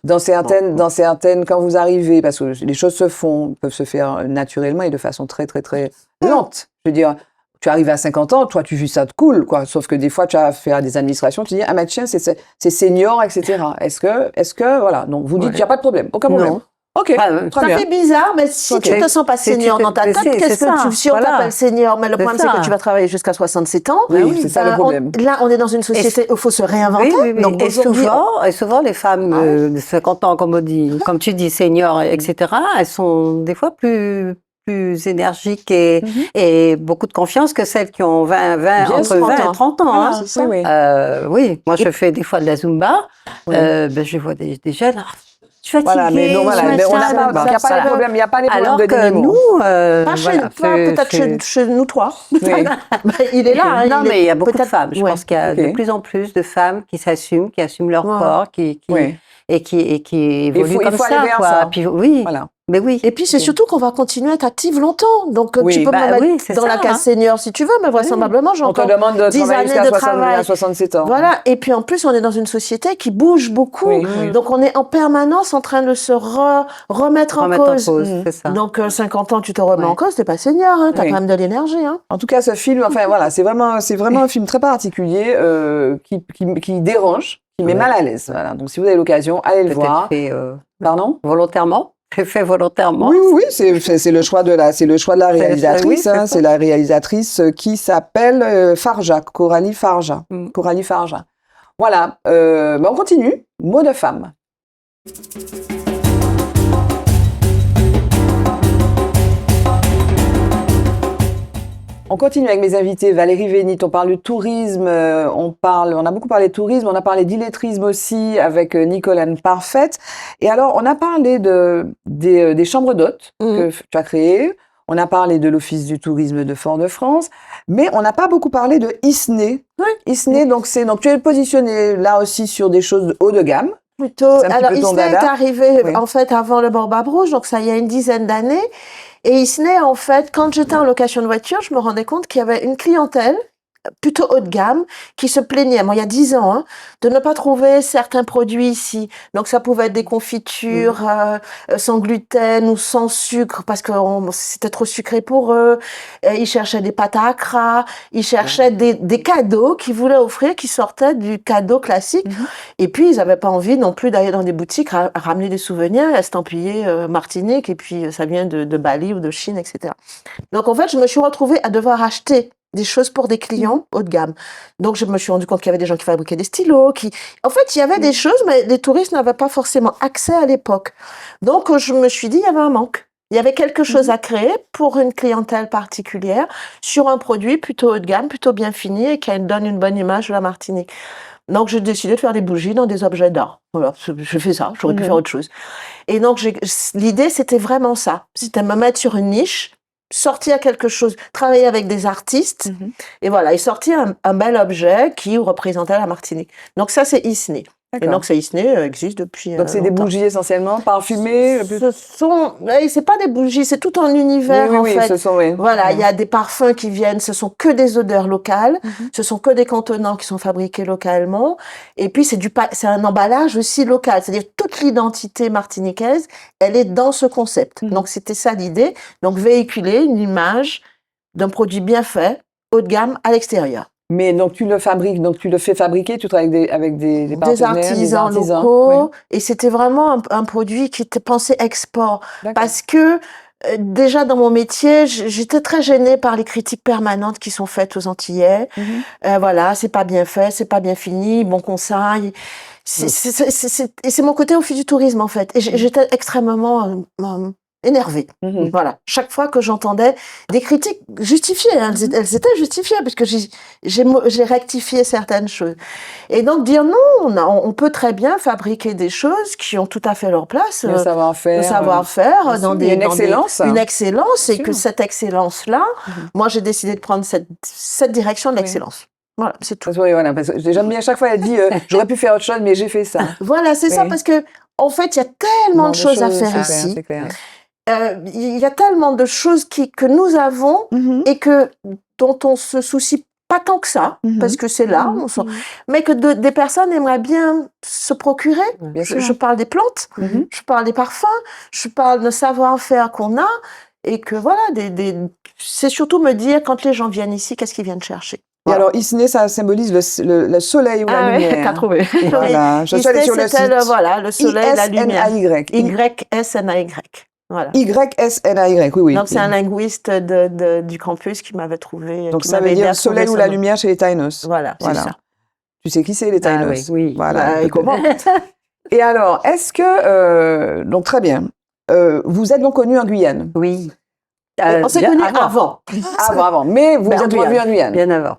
dans certaines, quand vous arrivez, parce que les choses peuvent se faire naturellement et de façon très, très, très lente. Je veux dire, tu arrives à 50 ans, toi, tu vis ça de cool, quoi. Sauf que des fois, tu as affaire à des administrations, tu dis, ah, mais tiens, c'est senior, etc. Est-ce que, voilà. Donc, vous dites, il n'y a pas de problème, aucun problème. Non. Ok, ça fait bizarre, mais si tu te sens pas senior dans ta tête, qu'est-ce que si on t'appelle senior, mais le problème c'est que tu vas travailler jusqu'à 67 ans. Oui, c'est ça le problème. Là, on est dans une société où il faut se réinventer. Oui. Donc, et souvent, les femmes de 50 ans, comme tu dis, seniors, etc., elles sont des fois plus énergiques et beaucoup de confiance que celles qui ont entre 20 et 30 ans. Voilà, c'est ça. Oui, moi je fais des fois de la Zumba, je vois des jeunes... Tu vas voilà, mais non, voilà, mais il n'y a pas de problème, il n'y a pas les problèmes de dénimo. Peut-être chez nous trois. Il est là. Non, mais il y a beaucoup de femmes. Je pense qu'il y a de plus en plus de femmes qui s'assument, qui assument leur corps, qui évoluent comme ça. Ça. Puis, oui. Voilà. Mais oui. Et puis c'est surtout qu'on va continuer à être active longtemps. Donc tu peux me mettre dans la case senior si tu veux, mais vraisemblablement j'ai encore 10 années de travail. À 67 ans. Voilà. Et puis en plus on est dans une société qui bouge beaucoup. Donc on est en permanence en train de se remettre en cause. C'est ça. Donc 50 ans tu te remets en cause, t'es pas senior, hein, t'as quand même de l'énergie. Hein. En tout cas ce film, enfin voilà, c'est vraiment un film très particulier qui dérange, qui met mal à l'aise. Voilà. Donc si vous avez l'occasion, allez le voir. Pardon ? Volontairement. Fait volontairement. Oui, c'est le choix de la réalisatrice. C'est la réalisatrice qui s'appelle Farja, Coralie Farja. Coralie Farja. Voilà. On continue. Mot de femme. On continue avec mes invités. Valérie Vénit, on parle de tourisme, on a beaucoup parlé de tourisme, on a parlé d'illettrisme aussi avec Nicole Anne Parfaite. Et alors, on a parlé des chambres d'hôtes que tu as créées, on a parlé de l'Office du tourisme de Fort-de-France, mais on n'a pas beaucoup parlé de ISNE, Isnay, donc tu es positionné là aussi sur des choses de haut de gamme. Plutôt. C'est un petit Alors, peu ton Isnay est dada. arrivé Oui. en fait avant le Baobab Rouge, donc ça il y a une dizaine d'années. Et Isnay, en fait, quand j'étais en location de voiture, je me rendais compte qu'il y avait une clientèle plutôt haut de gamme qui se plaignait, il y a 10 ans, hein, de ne pas trouver certains produits ici. Donc ça pouvait être des confitures sans gluten ou sans sucre parce que c'était trop sucré pour eux. Ils cherchaient des pâtes à accra, ils cherchaient des cadeaux qu'ils voulaient offrir qui sortaient du cadeau classique. Et puis ils n'avaient pas envie non plus d'aller dans des boutiques ramener des souvenirs estampillés Martinique et puis ça vient de Bali ou de Chine, etc. Donc en fait, je me suis retrouvée à devoir acheter des choses pour des clients haut de gamme. Donc, je me suis rendu compte qu'il y avait des gens qui fabriquaient des stylos, en fait, il y avait des choses, mais les touristes n'avaient pas forcément accès à l'époque. Donc, je me suis dit, il y avait un manque. Il y avait quelque chose à créer pour une clientèle particulière sur un produit plutôt haut de gamme, plutôt bien fini et qui donne une bonne image de la Martinique. Donc, j'ai décidé de faire des bougies dans des objets d'art. Voilà, je fais ça. J'aurais pu faire autre chose. Et donc, l'idée, c'était vraiment ça. C'était me mettre sur une niche, sortir quelque chose, travailler avec des artistes, et voilà, et sortir un bel objet qui représentait la Martinique. Donc ça, c'est Isnay. Et donc, c'est Isnay existe depuis Donc, c'est des longtemps. bougies essentiellement, parfumées. C'est pas des bougies, c'est tout un univers, en fait. Ce sont, oui. Voilà, il y a des parfums qui viennent, ce sont que des odeurs locales, ce sont que des contenants qui sont fabriqués localement, et puis c'est un emballage aussi local, c'est-à-dire toute l'identité martiniquaise, elle est dans ce concept. Donc c'était ça l'idée, donc véhiculer une image d'un produit bien fait, haut de gamme à l'extérieur. Mais donc tu le fabriques, donc tu le fais fabriquer, tu travailles avec des partenaires, Des artisans locaux, oui. et c'était vraiment un produit qui était pensé export, D'accord. parce que déjà dans mon métier, j'étais très gênée par les critiques permanentes qui sont faites aux Antillais. Voilà, c'est pas bien fait, c'est pas bien fini, bon conseil. Et c'est mon côté au fil du tourisme en fait. Et j'étais extrêmement énervée. Voilà. Chaque fois que j'entendais des critiques justifiées, hein, elles étaient justifiées parce que j'ai rectifié certaines choses. Et donc dire non, on peut très bien fabriquer des choses qui ont tout à fait leur place. Le savoir-faire dans des une excellence. Une excellence, et que cette excellence-là, moi j'ai décidé de prendre cette direction de l'excellence. Voilà, c'est tout. Oui, voilà, parce que j'aime bien, à chaque fois elle dit j'aurais pu faire autre chose, mais j'ai fait ça. Voilà, c'est ça, parce que en fait, il y a tellement de choses à faire ici. C'est clair. Il y a tellement de choses que nous avons et dont on se soucie pas tant que ça, parce que c'est là, mais que des personnes aimeraient bien se procurer. Je parle des plantes, je parle des parfums, je parle de savoir-faire qu'on a, et que voilà, c'est surtout me dire, quand les gens viennent ici, qu'est-ce qu'ils viennent chercher. Et alors, Isnay, ça symbolise le soleil ou la lumière. Oui, t'as trouvé. Voilà, je suis allée sur le site. Le soleil, la lumière. Y-S-N-A-Y. Y-S-N-A-Y. Voilà. Y-S-N-A-Y, oui. Donc, c'est un linguiste du campus qui m'avait trouvé. Donc, ça veut dire le soleil ou la lumière chez les Taïnos. Voilà, c'est ça. Tu sais qui c'est, les Taïnos? Oui. Voilà. Et comment? Et alors, est-ce que... donc, très bien. Vous êtes donc connus en Guyane? Oui. On s'est connus avant. Avant. Mais vous êtes revus en Guyane? Bien avant.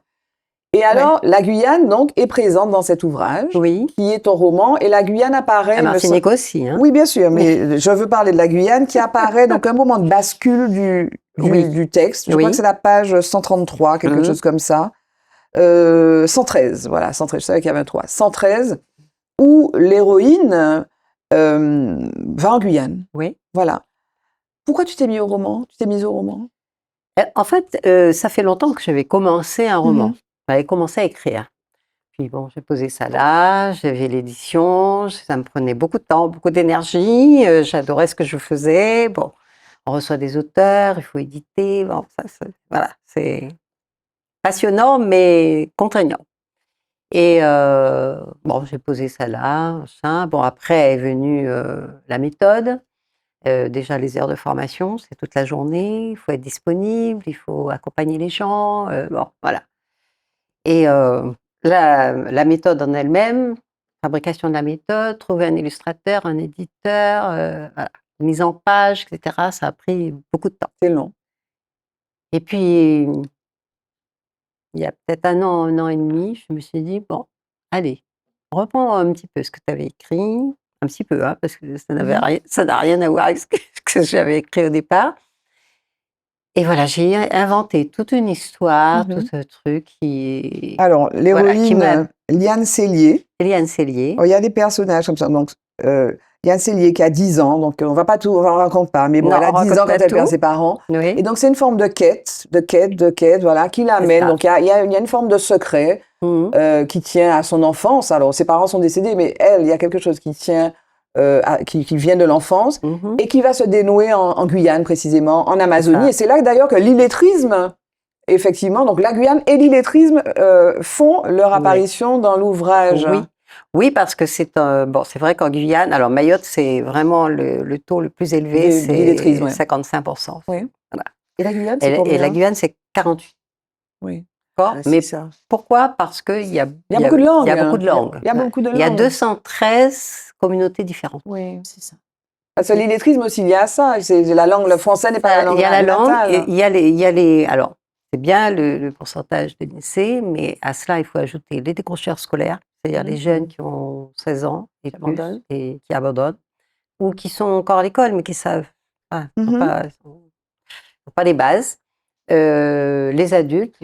Et alors, la Guyane, donc, est présente dans cet ouvrage, qui est ton roman, et la Guyane apparaît... La Martinique aussi, hein. Oui, bien sûr, mais je veux parler de la Guyane, qui apparaît, donc, un moment de bascule du texte. Je crois que c'est la page 133, quelque chose comme ça. 113, voilà, 113, je savais qu'il y avait un 3. 113, où l'héroïne va en Guyane. Oui. Voilà. Pourquoi tu t'es mise au roman? En fait, ça fait longtemps que j'avais commencé un roman. J'avais commencé à écrire. Puis bon, j'ai posé ça là, j'avais l'édition, ça me prenait beaucoup de temps, beaucoup d'énergie, j'adorais ce que je faisais. Bon, on reçoit des auteurs, il faut éditer, bon, voilà, c'est passionnant mais contraignant. Et bon, j'ai posé ça là, machin. Bon, après est venue la méthode. Déjà, les heures de formation, c'est toute la journée, il faut être disponible, il faut accompagner les gens, bon, voilà. Et la méthode en elle-même, fabrication de la méthode, trouver un illustrateur, un éditeur, voilà, mise en page, etc., ça a pris beaucoup de temps. C'est long. Et puis, il y a peut-être un an et demi, je me suis dit, bon, allez, reprends un petit peu ce que tu avais écrit, un petit peu, hein, parce que ça n'a rien à voir avec ce que j'avais écrit au départ. Et voilà, j'ai inventé toute une histoire, Mhm. tout ce truc qui... Alors, Voilà, qui l'héroïne m'a... Liane Cellier. Eliane Cellier. Oh, il y a des personnages comme ça. Donc, Liane Cellier qui a 10 ans. Donc, on va pas tout, on raconte pas. Mais bon, Non, elle a on 10 raconte ans quand pas elle perd tout. ses parents. Oui, Et donc, c'est une forme de quête, voilà, qui l'amène. ça. Donc, il y a une forme de secret Mhm. qui tient à son enfance. Alors, ses parents sont décédés, mais elle, il y a quelque chose qui tient, qui vient de l'enfance Mhm. et qui va se dénouer en Guyane, précisément, en Amazonie. ça. Et c'est là, d'ailleurs, que l'illettrisme, effectivement, donc la Guyane et l'illettrisme font leur Oui. apparition dans l'ouvrage. Oui. Oui, parce que bon, c'est vrai qu'en Guyane, alors Mayotte, c'est vraiment le taux le plus élevé, D'illettrisme, c'est ouais. 55%. Oui. Voilà. Et la Guyane, Et, c'est et combien? la Guyane, c'est 48. Oui. D'accord. C'est Mais ça. pourquoi? Parce qu'il y a, Il y a beaucoup de langues. il y a beaucoup de langues. Il y a beaucoup de Il y a langues. 213 communautés différentes. Oui. C'est ça. Parce que l'illettrisme aussi, il y a ça. C'est la langue, le français n'est pas la langue Il y a la langue, natale. et il y a les alors, c'est bien le pourcentage de lycée, mais à cela, il faut ajouter les décrocheurs scolaires, c'est-à-dire les jeunes qui ont 16 ans et plus Abandonnent. et qui abandonnent, ou qui sont encore à l'école, mais qui savent Mhm. n'ont pas les bases. Les adultes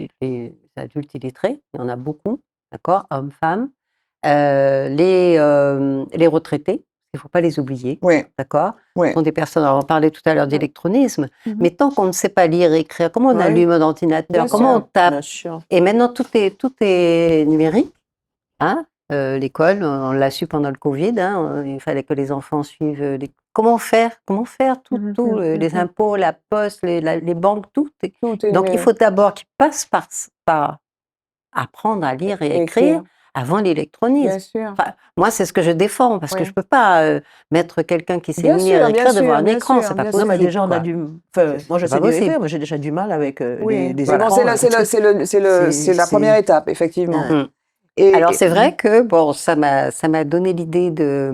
illettrés, il y en a beaucoup, d'accord, hommes, femmes. Les retraités, il ne faut pas les oublier, Oui, d'accord. oui. Ce sont des personnes, alors on parlait tout à l'heure d'électronisme, Mhm. mais tant qu'on ne sait pas lire et écrire, comment on Ouais. allume un ordinateur, Bien comment on sûr. tape, Bien sûr. et maintenant tout est numérique. Hein. L'école, on l'a su pendant le Covid, hein, il fallait que les enfants suivent comment faire Mhm, tout, les mhm. impôts, la poste, les banques, tout. Tout est Donc il numérique. faut d'abord qu'ils passent par apprendre à lire et écrire avant l'électronisme. Bien sûr. Enfin, moi, c'est ce que je défends, parce que Oui. je ne peux pas mettre quelqu'un qui sait Bien lire sûr, et bien écrire devant sûr, un bien écran, sûr, c'est pas bien Non, sûr. mais possible. déjà, on a quoi. du. Enfin, moi, je C'est sais pas lire et écrire, possible. mais j'ai déjà du mal avec Oui. les Mais bon, écrans. c'est la c'est- première étape, effectivement. Mm. Et, Alors, c'est vrai que bon, ça m'a donné l'idée de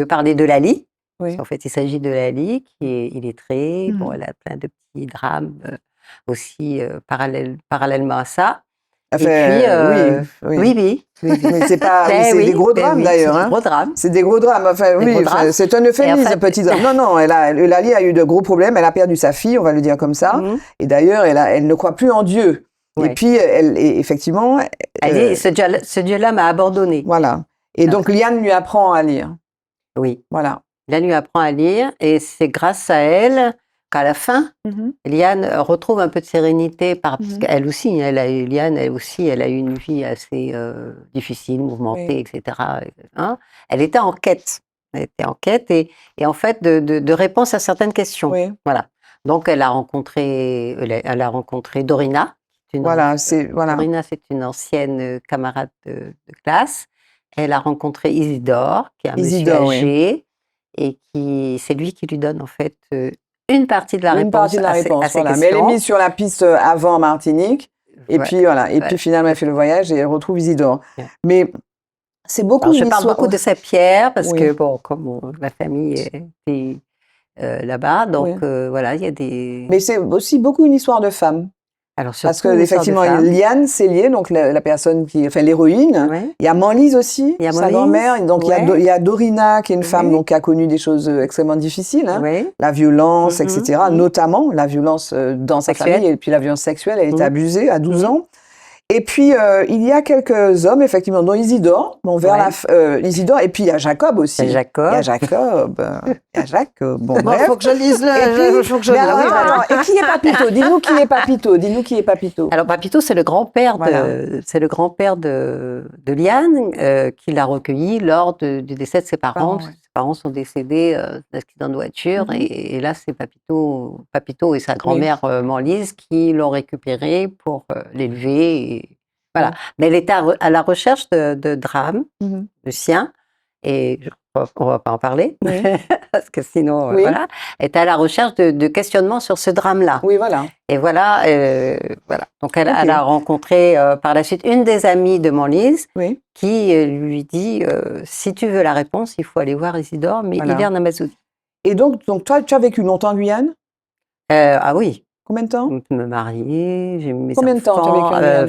parler de Lali. Oui. Parce qu'en fait, il s'agit de Lali, qui est illettrée. Bon, Mhm. elle a plein de petits drames aussi parallèlement à ça. Enfin, Et puis, oui. oui. Mais c'est pas, Ben c'est oui, des gros ben drames oui, d'ailleurs. c'est des Hein. gros drames. C'est des gros drames. Enfin, Des oui, gros enfin, drames. c'est un euphémisme, Et en fait- petit drame. Non, non, Eulalie a eu de gros problèmes. Elle a perdu sa fille, on va le dire comme ça. Mhm. Et d'ailleurs, elle ne croit plus en Dieu. Et Ouais. puis, effectivement, Elle dit, ce Dieu-là m'a abandonné. voilà. Et donc, Liane lui apprend à lire. Oui. Voilà. Liane lui apprend à lire, et c'est grâce à elle qu'à la fin, Liane retrouve un peu de sérénité, parce Mhm. qu'elle aussi, Liane, elle aussi, elle a eu une vie assez difficile, mouvementée, Oui. etc. Hein. Elle était en quête. Elle était en quête et en fait de réponses à certaines questions. Oui. Voilà. Donc elle a rencontré Dorina. Voilà, voilà. Dorina, c'est une ancienne camarade de classe. Elle a rencontré Isidore, qui est un Isidore, monsieur âgé, et c'est lui qui lui donne en fait une partie de la Une réponse partie de la à ces réponse, voilà. Mais elle est questions. mise sur la piste avant Martinique. Et Ouais. puis, voilà. Et Ouais. puis, finalement, elle fait le voyage et elle retrouve Isidore. Ouais. Mais c'est beaucoup Alors, je une parle histoire- beaucoup de sa pierre parce Oui. que, bon, comme ma famille était là-bas, donc Oui. voilà, il y a des. Mais c'est aussi beaucoup une histoire de femme. Alors, Parce surtout que, une histoire de effectivement, femme. Liane Cellier, donc la personne enfin, l'héroïne. Ouais. Il y a Manlise aussi, Il y a sa Manlise, grand-mère. Donc, ouais. il y a Dorina, qui est une Oui. femme donc, qui a connu des choses extrêmement difficiles. Hein. Oui. La violence, Mhm, etc. mhm. Notamment la violence dans sa Sexuelle. famille et puis la violence sexuelle. Elle est Mhm. abusée à 12 Mhm. ans. Et puis, il y a quelques hommes, effectivement, dont Isidore, Isidore, et puis il y a Jacob aussi. Il y a Jacob. Il y a Jacob. Il y a Jacob. Bon, Bon, bref. faut que je lise Et puis, faut que je mais lise. alors, attends, et qui est Papito? Dis-nous qui est Papito. Dis-nous qui est Papito. Alors, Papito, c'est le grand-père Voilà. de Liane qui l'a recueilli lors du décès de ses parents. Parents, ouais. Ses parents sont décédés d'accident de voiture Mhm. et là, c'est Papito et sa grand-mère Manlise qui l'ont récupéré pour l'élever. Voilà. Ouais. Mais elle était à la recherche de drames, Mhm. de sien, et on va pas en parler, Oui. parce que sinon, Oui. voilà. Elle était à la recherche de questionnements sur ce drame-là. Oui, voilà. Et voilà, voilà. Donc elle Ok. a rencontré par la suite une des amies de Manlise Oui. qui lui dit si tu veux la réponse, il faut aller voir Isidore, mais Voilà. il est en Amazonie. Et donc toi, tu as vécu longtemps en Guyane? Ah oui, Combien de temps? me marier, j'ai mis mes Combien de temps tu as vécu en enfants, Guyane?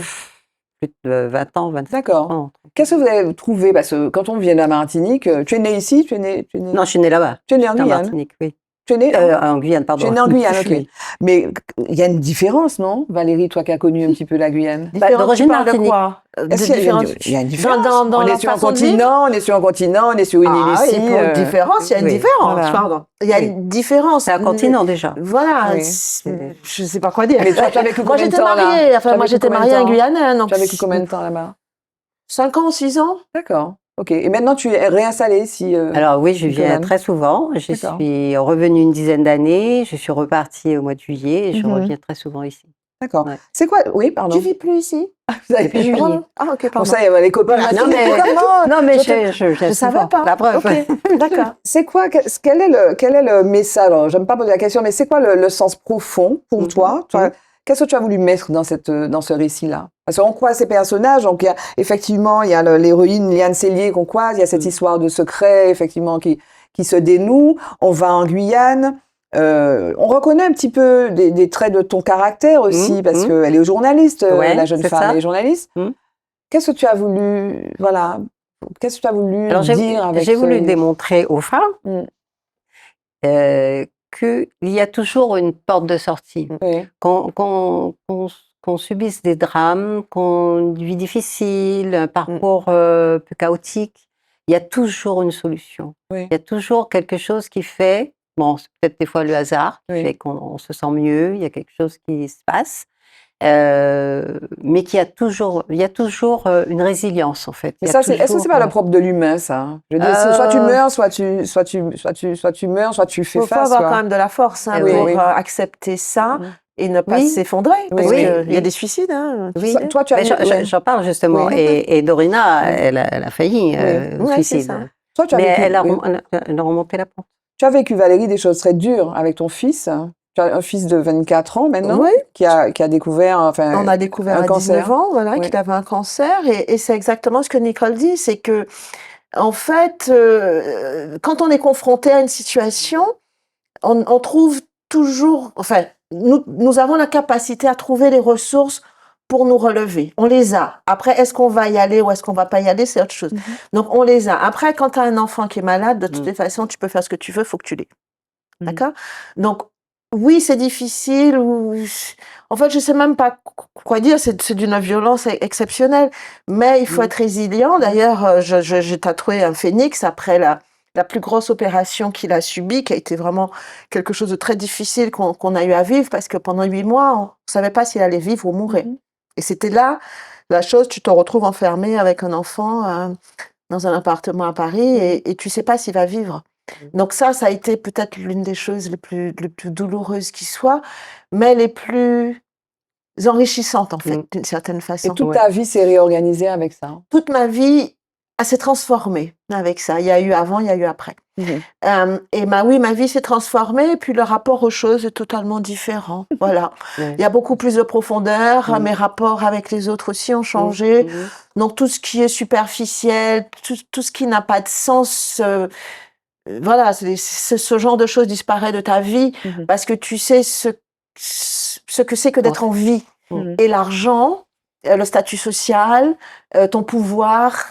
plus de 20 ans, 25 D'accord. ans. Qu'est-ce que vous avez trouvé? Parce que quand on vient de la Martinique, tu es né ici? Tu es né... Non, je suis née là-bas. Tu es né en J'étais en Guyane? Martinique, oui. Tu es née En Guyane, pardon. Tu es née en Guyane, ok. Oui. Mais il y a une différence, non, Valérie, toi qui as connu un petit peu la Guyane? Différente, d'origine tu parles de martinique. quoi? Est-ce qu'il y a il y a une différence? Dans On la est sur un façon de vivre? continent, on est sur un continent, on est sur une île Ah, ici. et pour une différence, il y a une oui, différence, voilà. pardon. Il y a Oui. une différence. C'est un continent déjà. Voilà, Oui. je sais pas quoi dire. Mais toi, tu as vécu Moi, combien de j'étais temps, là? mariée, Tu enfin, as moi, vécu j'étais combien de mariée à temps? Guyane, donc Tu as vécu combien de temps là-bas? 5 ans, 6 ans. D'accord. Ok. Et maintenant, tu es réinstallée ici Alors oui, je quand viens même. très souvent. Je D'accord. suis revenue une dizaine d'années. Je suis repartie au mois de juillet et je Mhm. reviens très souvent ici. D'accord. Ouais. C'est quoi? Oui, pardon. Tu vis plus ici? Vous avez Depuis fait juillet. quoi? Ah, ok, Bon, pardon. ça y est, les copains. Voilà. Non, mais, Comment? non, mais Je viens savais souvent. pas. La preuve. Ok, d'accord. C'est quoi, quel est le message? Alors, j'aime pas poser la question, mais c'est quoi le sens profond pour toi? Qu'est-ce que tu as voulu mettre dans ce récit-là? Parce qu'on croise ces personnages, donc effectivement, il y a l'héroïne Liane Cellier qu'on croise, il y a cette histoire de secret, effectivement, qui se dénoue. On va en Guyane. On reconnaît un petit peu des traits de ton caractère aussi, parce qu'elle est journaliste, Ouais, la jeune c'est femme, ça. elle est journaliste. Qu'est-ce que tu as voulu, voilà, qu'est-ce que tu as voulu Alors, dire avec j'ai voulu ce... démontrer aux femmes qu'il y a toujours une porte de sortie. Oui. Qu'on subisse des drames, qu'on une vie difficile, un parcours plus chaotique, il y a toujours une solution. Oui. Il y a toujours quelque chose qui fait, bon, c'est peut-être des fois le hasard, qui fait qu'on se sent mieux, il y a quelque chose qui se passe, mais il y a toujours une résilience en fait. Mais ça, est-ce que c'est pas le propre de l'humain, ça? Je veux dire, soit tu meurs, soit tu meurs, soit tu fais Faut face, avoir quoi. quand même de la force hein, Oui, pour oui. accepter ça et ne pas Oui. s'effondrer. Parce Oui, qu'il y a oui. des suicides. Hein, tu Oui. sais. Toi, tu as Mais j'en parle justement. Oui. Et Dorina, elle a failli au Ouais, c'est suicide. ça. Toi, tu as Mais vécu, elle a oui. remonté la pente. Tu as vécu, Valérie, des choses très dures avec ton fils. Tu as un fils de 24 ans maintenant, Oui. qui a découvert, enfin, On a découvert un à cancer. 19 ans voilà, Oui. qu'il avait un cancer et c'est exactement ce que Nicole dit, c'est que en fait, quand on est confronté à une situation, on trouve toujours, enfin, nous avons la capacité à trouver les ressources pour nous relever. On les a. Après, est-ce qu'on va y aller ou est-ce qu'on va pas y aller, c'est autre chose. Donc, on les a. Après, quand tu as un enfant qui est malade, de toutes les façons, tu peux faire ce que tu veux, faut que tu l'aies. D'accord? Donc, oui, c'est difficile. En fait, je sais même pas quoi dire. C'est d'une violence exceptionnelle. Mais il faut être résilient. D'ailleurs, j'ai tatoué un phénix après la plus grosse opération qu'il a subie, qui a été vraiment quelque chose de très difficile qu'on a eu à vivre parce que pendant 8 mois, on savait pas s'il allait vivre ou mourir. Et c'était là la chose, tu te retrouves enfermé avec un enfant dans un appartement à Paris et tu sais pas s'il va vivre. Donc ça a été peut-être l'une des choses les plus douloureuses qui soient, mais les plus enrichissantes en fait, d'une certaine façon. Et toute ta vie s'est réorganisée avec ça. Toute ma vie s'est transformée avec ça. Il y a eu avant, il y a eu après. Et ma vie s'est transformée, et puis le rapport aux choses est totalement différent. Voilà. Il y a beaucoup plus de profondeur, mes rapports avec les autres aussi ont changé. Donc tout ce qui est superficiel, tout ce qui n'a pas de sens, voilà, ce genre de choses disparaît de ta vie parce que tu sais ce que c'est que d'être en vie. Et l'argent, le statut social, ton pouvoir,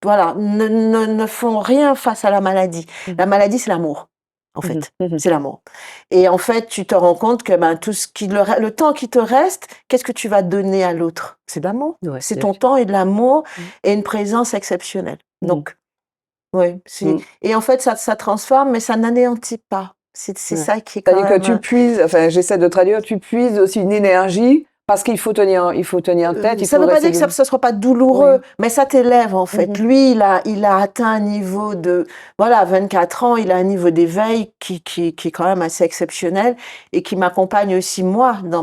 voilà, ne font rien face à la maladie. La maladie, c'est l'amour, en fait. C'est l'amour. Et en fait, tu te rends compte que tout le temps qui te reste, qu'est-ce que tu vas donner à l'autre? C'est de l'amour. Ouais, c'est ton temps et de l'amour et une présence exceptionnelle. Donc, oui. Et en fait, ça transforme, mais ça n'anéantit pas. C'est ça qui est quand même... C'est-à-dire que tu puises, enfin, j'essaie de traduire, tu puises aussi une énergie. Parce qu'il faut tenir tête. Ça ne veut pas dire que ça ne soit pas douloureux, mais ça t'élève en fait. Lui, il a atteint un niveau de, voilà, à 24 ans, il a un niveau d'éveil qui est quand même assez exceptionnel et qui m'accompagne aussi moi dans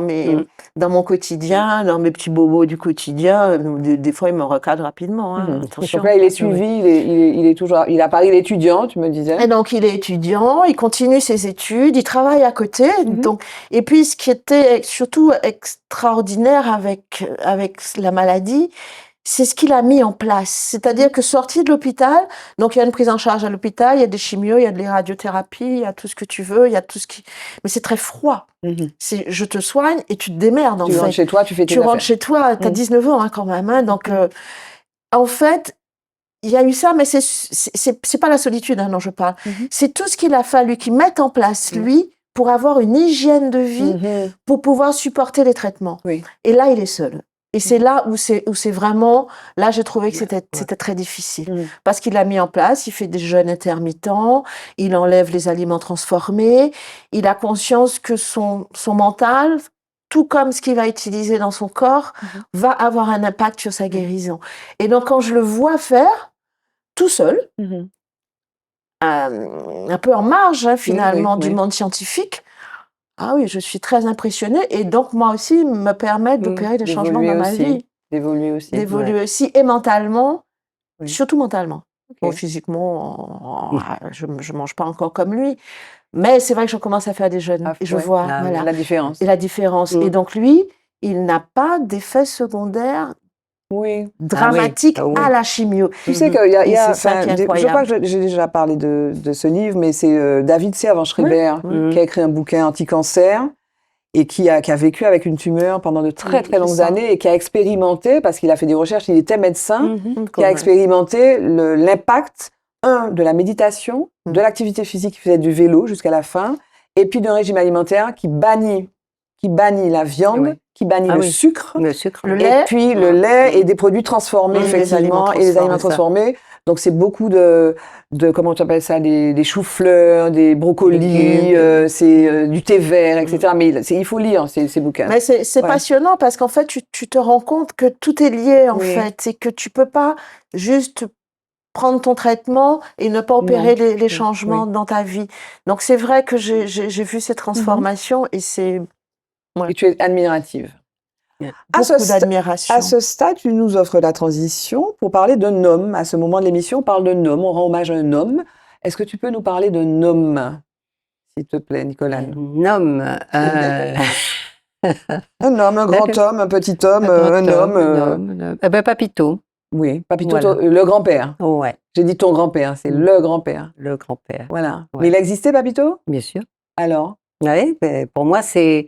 mon quotidien, dans mes petits bobos du quotidien. Des fois, il me recadre rapidement. Attention. Donc là, il est suivi, il est toujours, il a Paris, il est étudiant, tu me disais. Et donc, il est étudiant, il continue ses études, il travaille à côté. Donc, et puis, ce qui était surtout extraordinaire avec la maladie, c'est ce qu'il a mis en place. C'est-à-dire que sorti de l'hôpital, donc il y a une prise en charge à l'hôpital, il y a des chimios, il y a des radiothérapies, il y a tout ce que tu veux, il y a tout ce qui... Mais c'est très froid. C'est je te soigne et tu te démerdes en fait. Tu rentres chez toi, tu fais tes affaires. Tu rentres chez toi, t'as 19 ans quand même. Donc, en fait, il y a eu ça, mais c'est pas la solitude dont je parle. C'est tout ce qu'il a fallu qu'il mette en place, lui, pour avoir une hygiène de vie, pour pouvoir supporter les traitements. Oui. Et là, il est seul. Et c'est là où c'est vraiment, là, j'ai trouvé que c'était très difficile. Parce qu'il a mis en place, il fait des jeûnes intermittents, il enlève les aliments transformés, il a conscience que son mental, tout comme ce qu'il va utiliser dans son corps, va avoir un impact sur sa guérison. Et donc, quand je le vois faire, tout seul, un peu en marge, finalement, du monde scientifique, ah oui, je suis très impressionnée. Et donc, moi aussi, me permet d'opérer des changements dans ma vie. D'évoluer aussi. D'évoluer aussi, et mentalement, surtout mentalement. Bon, physiquement, je mange pas encore comme lui. Mais c'est vrai que je commence à faire des jeûnes. Et je vois la différence. Et la différence. Et donc, lui, il n'a pas d'effet secondaire dramatique à la chimio. Tu sais qu'il y a je crois que j'ai déjà parlé de ce livre, mais c'est David Servan-Schreiber qui a écrit un bouquin anti-cancer et qui a vécu avec une tumeur pendant de très très longues années et qui a expérimenté, parce qu'il a fait des recherches, il était médecin, qui a expérimenté l'impact, de la méditation, de l'activité physique, qui faisait du vélo jusqu'à la fin, et puis d'un régime alimentaire qui bannit la viande, qui bannit le sucre, le lait, et puis le lait et des produits transformés, effectivement, et les aliments transformés. Donc, c'est beaucoup de comment tu appelles ça, des choux-fleurs, des brocolis, c'est du thé vert, etc. Mais il faut lire ces bouquins. Mais c'est passionnant parce qu'en fait, tu te rends compte que tout est lié, en fait. C'est que tu peux pas juste prendre ton traitement et ne pas opérer les changements dans ta vie. Donc, c'est vrai que j'ai vu ces transformations et c'est... Et tu es admirative. Beaucoup d'admiration. À ce stade, tu nous offres la transition pour parler d'un homme. À ce moment de l'émission, on parle d'un homme, on rend hommage à un homme. Est-ce que tu peux nous parler d'un homme, s'il te plaît, Nicolas? Un homme. Un homme, un grand homme, un petit homme, un homme. Papito. Oui, Papito, le grand-père. Ouais. J'ai dit ton grand-père, c'est le grand-père. Le grand-père. Voilà. Ouais. Mais il existait, Papito? Bien sûr. Alors? Oui, pour moi, c'était...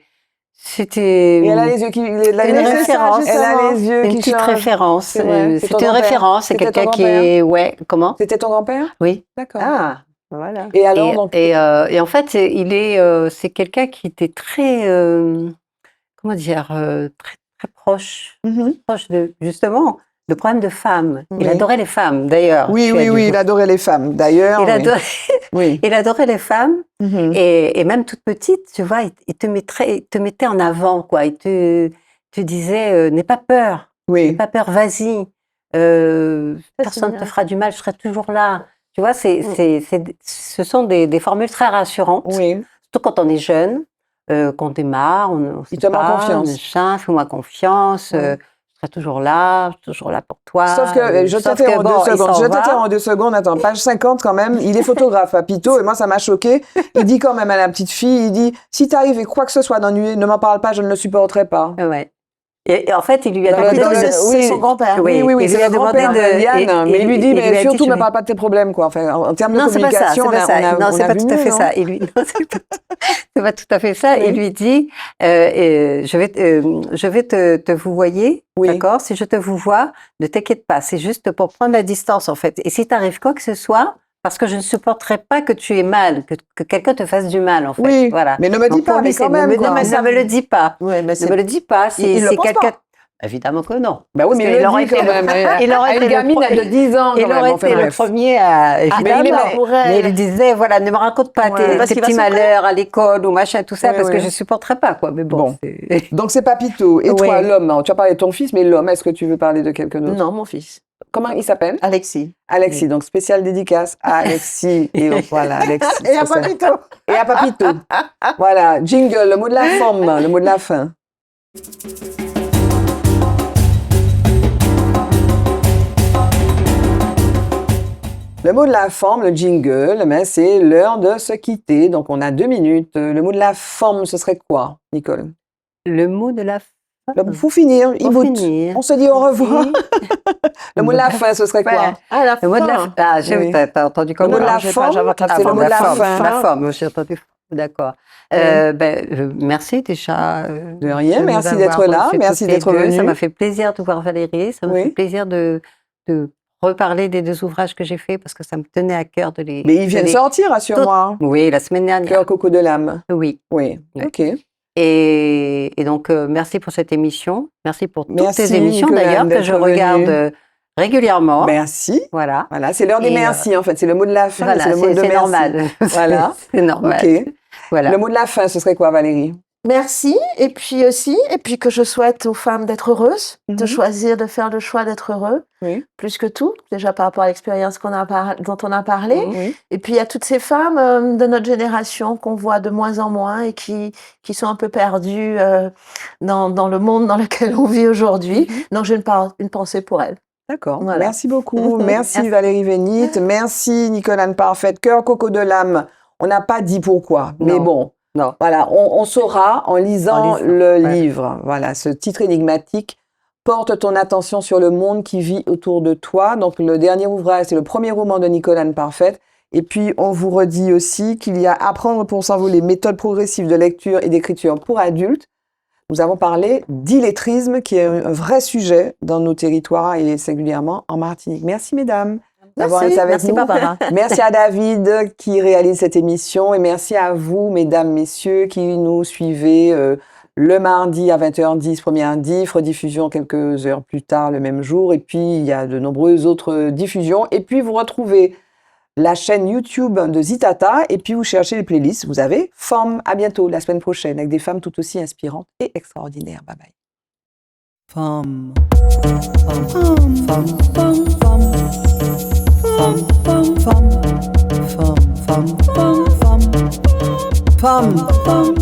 Et elle a les yeux qui... une référence. Elle a les yeux qui Une petite changent. référence. C'est C'était une référence. C'est quelqu'un qui est... Ouais, comment? C'était ton grand-père? Oui. D'accord. Ah, voilà. Et alors, donc... et en fait, c'est quelqu'un qui était très... comment dire? Très proche. Proche de, justement... Le problème de femmes. Il adorait les femmes, d'ailleurs. Oui, il adorait les femmes, d'ailleurs. Il adorait les femmes. Et même toute petite, tu vois, il te mettait en avant, quoi. Il te disait, n'aie pas peur. N'aie pas peur, vas-y. Personne ne te fera du mal, je serai toujours là. Tu vois, ce sont des formules très rassurantes. Oui. Surtout quand on est jeune, qu'on démarre, il te met en confiance. Fais-moi confiance. Je serai toujours là pour toi. Sauf que, je t'interromps 2 secondes, attends, page 50 quand même, il est photographe, Papito, et moi ça m'a choqué. Il dit quand même à la petite fille, il dit, si t'arrives et quoi que ce soit d'ennuyé, ne m'en parle pas, je ne le supporterai pas. Ouais. Et en fait, il lui a demandé c'est son grand-père. Oui, c'est le grand-père de Liane, mais il lui dit, mais surtout, ne me parle pas de tes problèmes, quoi. Enfin, en termes de communication, non, c'est pas tout à fait ça. C'est pas tout à fait ça. Il lui dit, je vais te vouvoyer, d'accord? Si je te vouvoie, ne t'inquiète pas. C'est juste pour prendre la distance, en fait. Et si t'arrive quoi que ce soit, parce que je ne supporterai pas que tu aies mal, que quelqu'un te fasse du mal, en fait. Oui, voilà. Mais ne me dis pas, mais quand même. Non, mais ça me le dit pas. Ouais, mais ne me le dis pas. Si quelqu'un... Évidemment que non. Bah oui, mais il aurait été quand même. Il aurait été une gamine de 10 ans, il aurait été le premier à... Mais il disait, voilà, ne me raconte pas tes petits malheurs à l'école ou machin, tout ça, parce que je ne supporterais pas, quoi. Mais bon. Donc c'est Papito. Et toi, l'homme, tu as parlé de ton fils, mais l'homme, est-ce que tu veux parler de quelqu'un d'autre? Non, mon fils. Comment il s'appelle? Alexis. Alexis, donc spéciale dédicace à Alexis. Et voilà, Alexis. Et à Papito. Et à Papito. Voilà, jingle, le mot de la forme, le mot de la fin. Le mot de la forme, le jingle, c'est l'heure de se quitter. Donc, on a 2 minutes. Le mot de la forme, ce serait quoi, Nicole? Le mot de la forme? Il faut finir. On se dit au revoir. Le mot de la fin, ce serait quoi? Ah, la le mot de la fin. Ah, t'as entendu comment? Le mot de la forme, c'est le mot de la fin. La forme, j'ai entendu. D'accord. Merci déjà. De rien, merci d'être là, merci d'être venu. Ça m'a fait plaisir de voir Valérie, ça m'a fait plaisir de reparler des 2 ouvrages que j'ai faits parce que ça me tenait à cœur de les. Mais ils viennent sortir, rassure-moi. Oui, la semaine dernière. Cœur coco de l'âme. Oui. Oui, Ouais. ok. Et donc, merci pour cette émission. Merci pour toutes Merci, tes émissions Nicolane, d'ailleurs que d'être je venue. regarde régulièrement. Merci. Voilà. Voilà, c'est l'heure des Et, merci, en fait. C'est le mot de la fin, Voilà, c'est le mot de c'est merci. normal. Voilà. C'est normal. Ok. Voilà. Le mot de la fin, ce serait quoi, Valérie? Merci. Et puis que je souhaite aux femmes d'être heureuses, de choisir, de faire le choix d'être heureux, Oui. plus que tout, déjà par rapport à l'expérience dont on a parlé. Oui. Et puis il y a toutes ces femmes de notre génération qu'on voit de moins en moins et qui sont un peu perdues dans le monde dans lequel on vit aujourd'hui. Donc j'ai une pensée pour elles. D'accord. Voilà. Merci beaucoup. Merci Merci. Valérie Vénite. Merci Nicolane Parfaite. Cœur coco de l'âme. On n'a pas dit pourquoi, mais Non. bon. Non. Voilà, on saura en lisant le voilà. livre. Voilà, ce titre énigmatique. Porte ton attention sur le monde qui vit autour de toi. Donc le dernier ouvrage, c'est le premier roman de Nicolane Parfaite. Et puis on vous redit aussi qu'il y a Apprendre pour s'envoler, méthode progressive de lecture et d'écriture pour adultes. Nous avons parlé d'illettrisme, qui est un vrai sujet dans nos territoires et singulièrement en Martinique. Merci mesdames d'avoir été avec Merci, nous. Barbara. Merci à David qui réalise cette émission et merci à vous, mesdames, messieurs, qui nous suivez le mardi à 20h10, première diff, rediffusion quelques heures plus tard le même jour. Et puis, il y a de nombreuses autres diffusions. Et puis, vous retrouvez la chaîne YouTube de Zitata et puis vous cherchez les playlists. Vous avez Femmes. À bientôt, la semaine prochaine, avec des femmes tout aussi inspirantes et extraordinaires. Bye bye. Femme, femme, femme, femme, femme, femme, femme, femme, femme, femme, femme, femme, femme,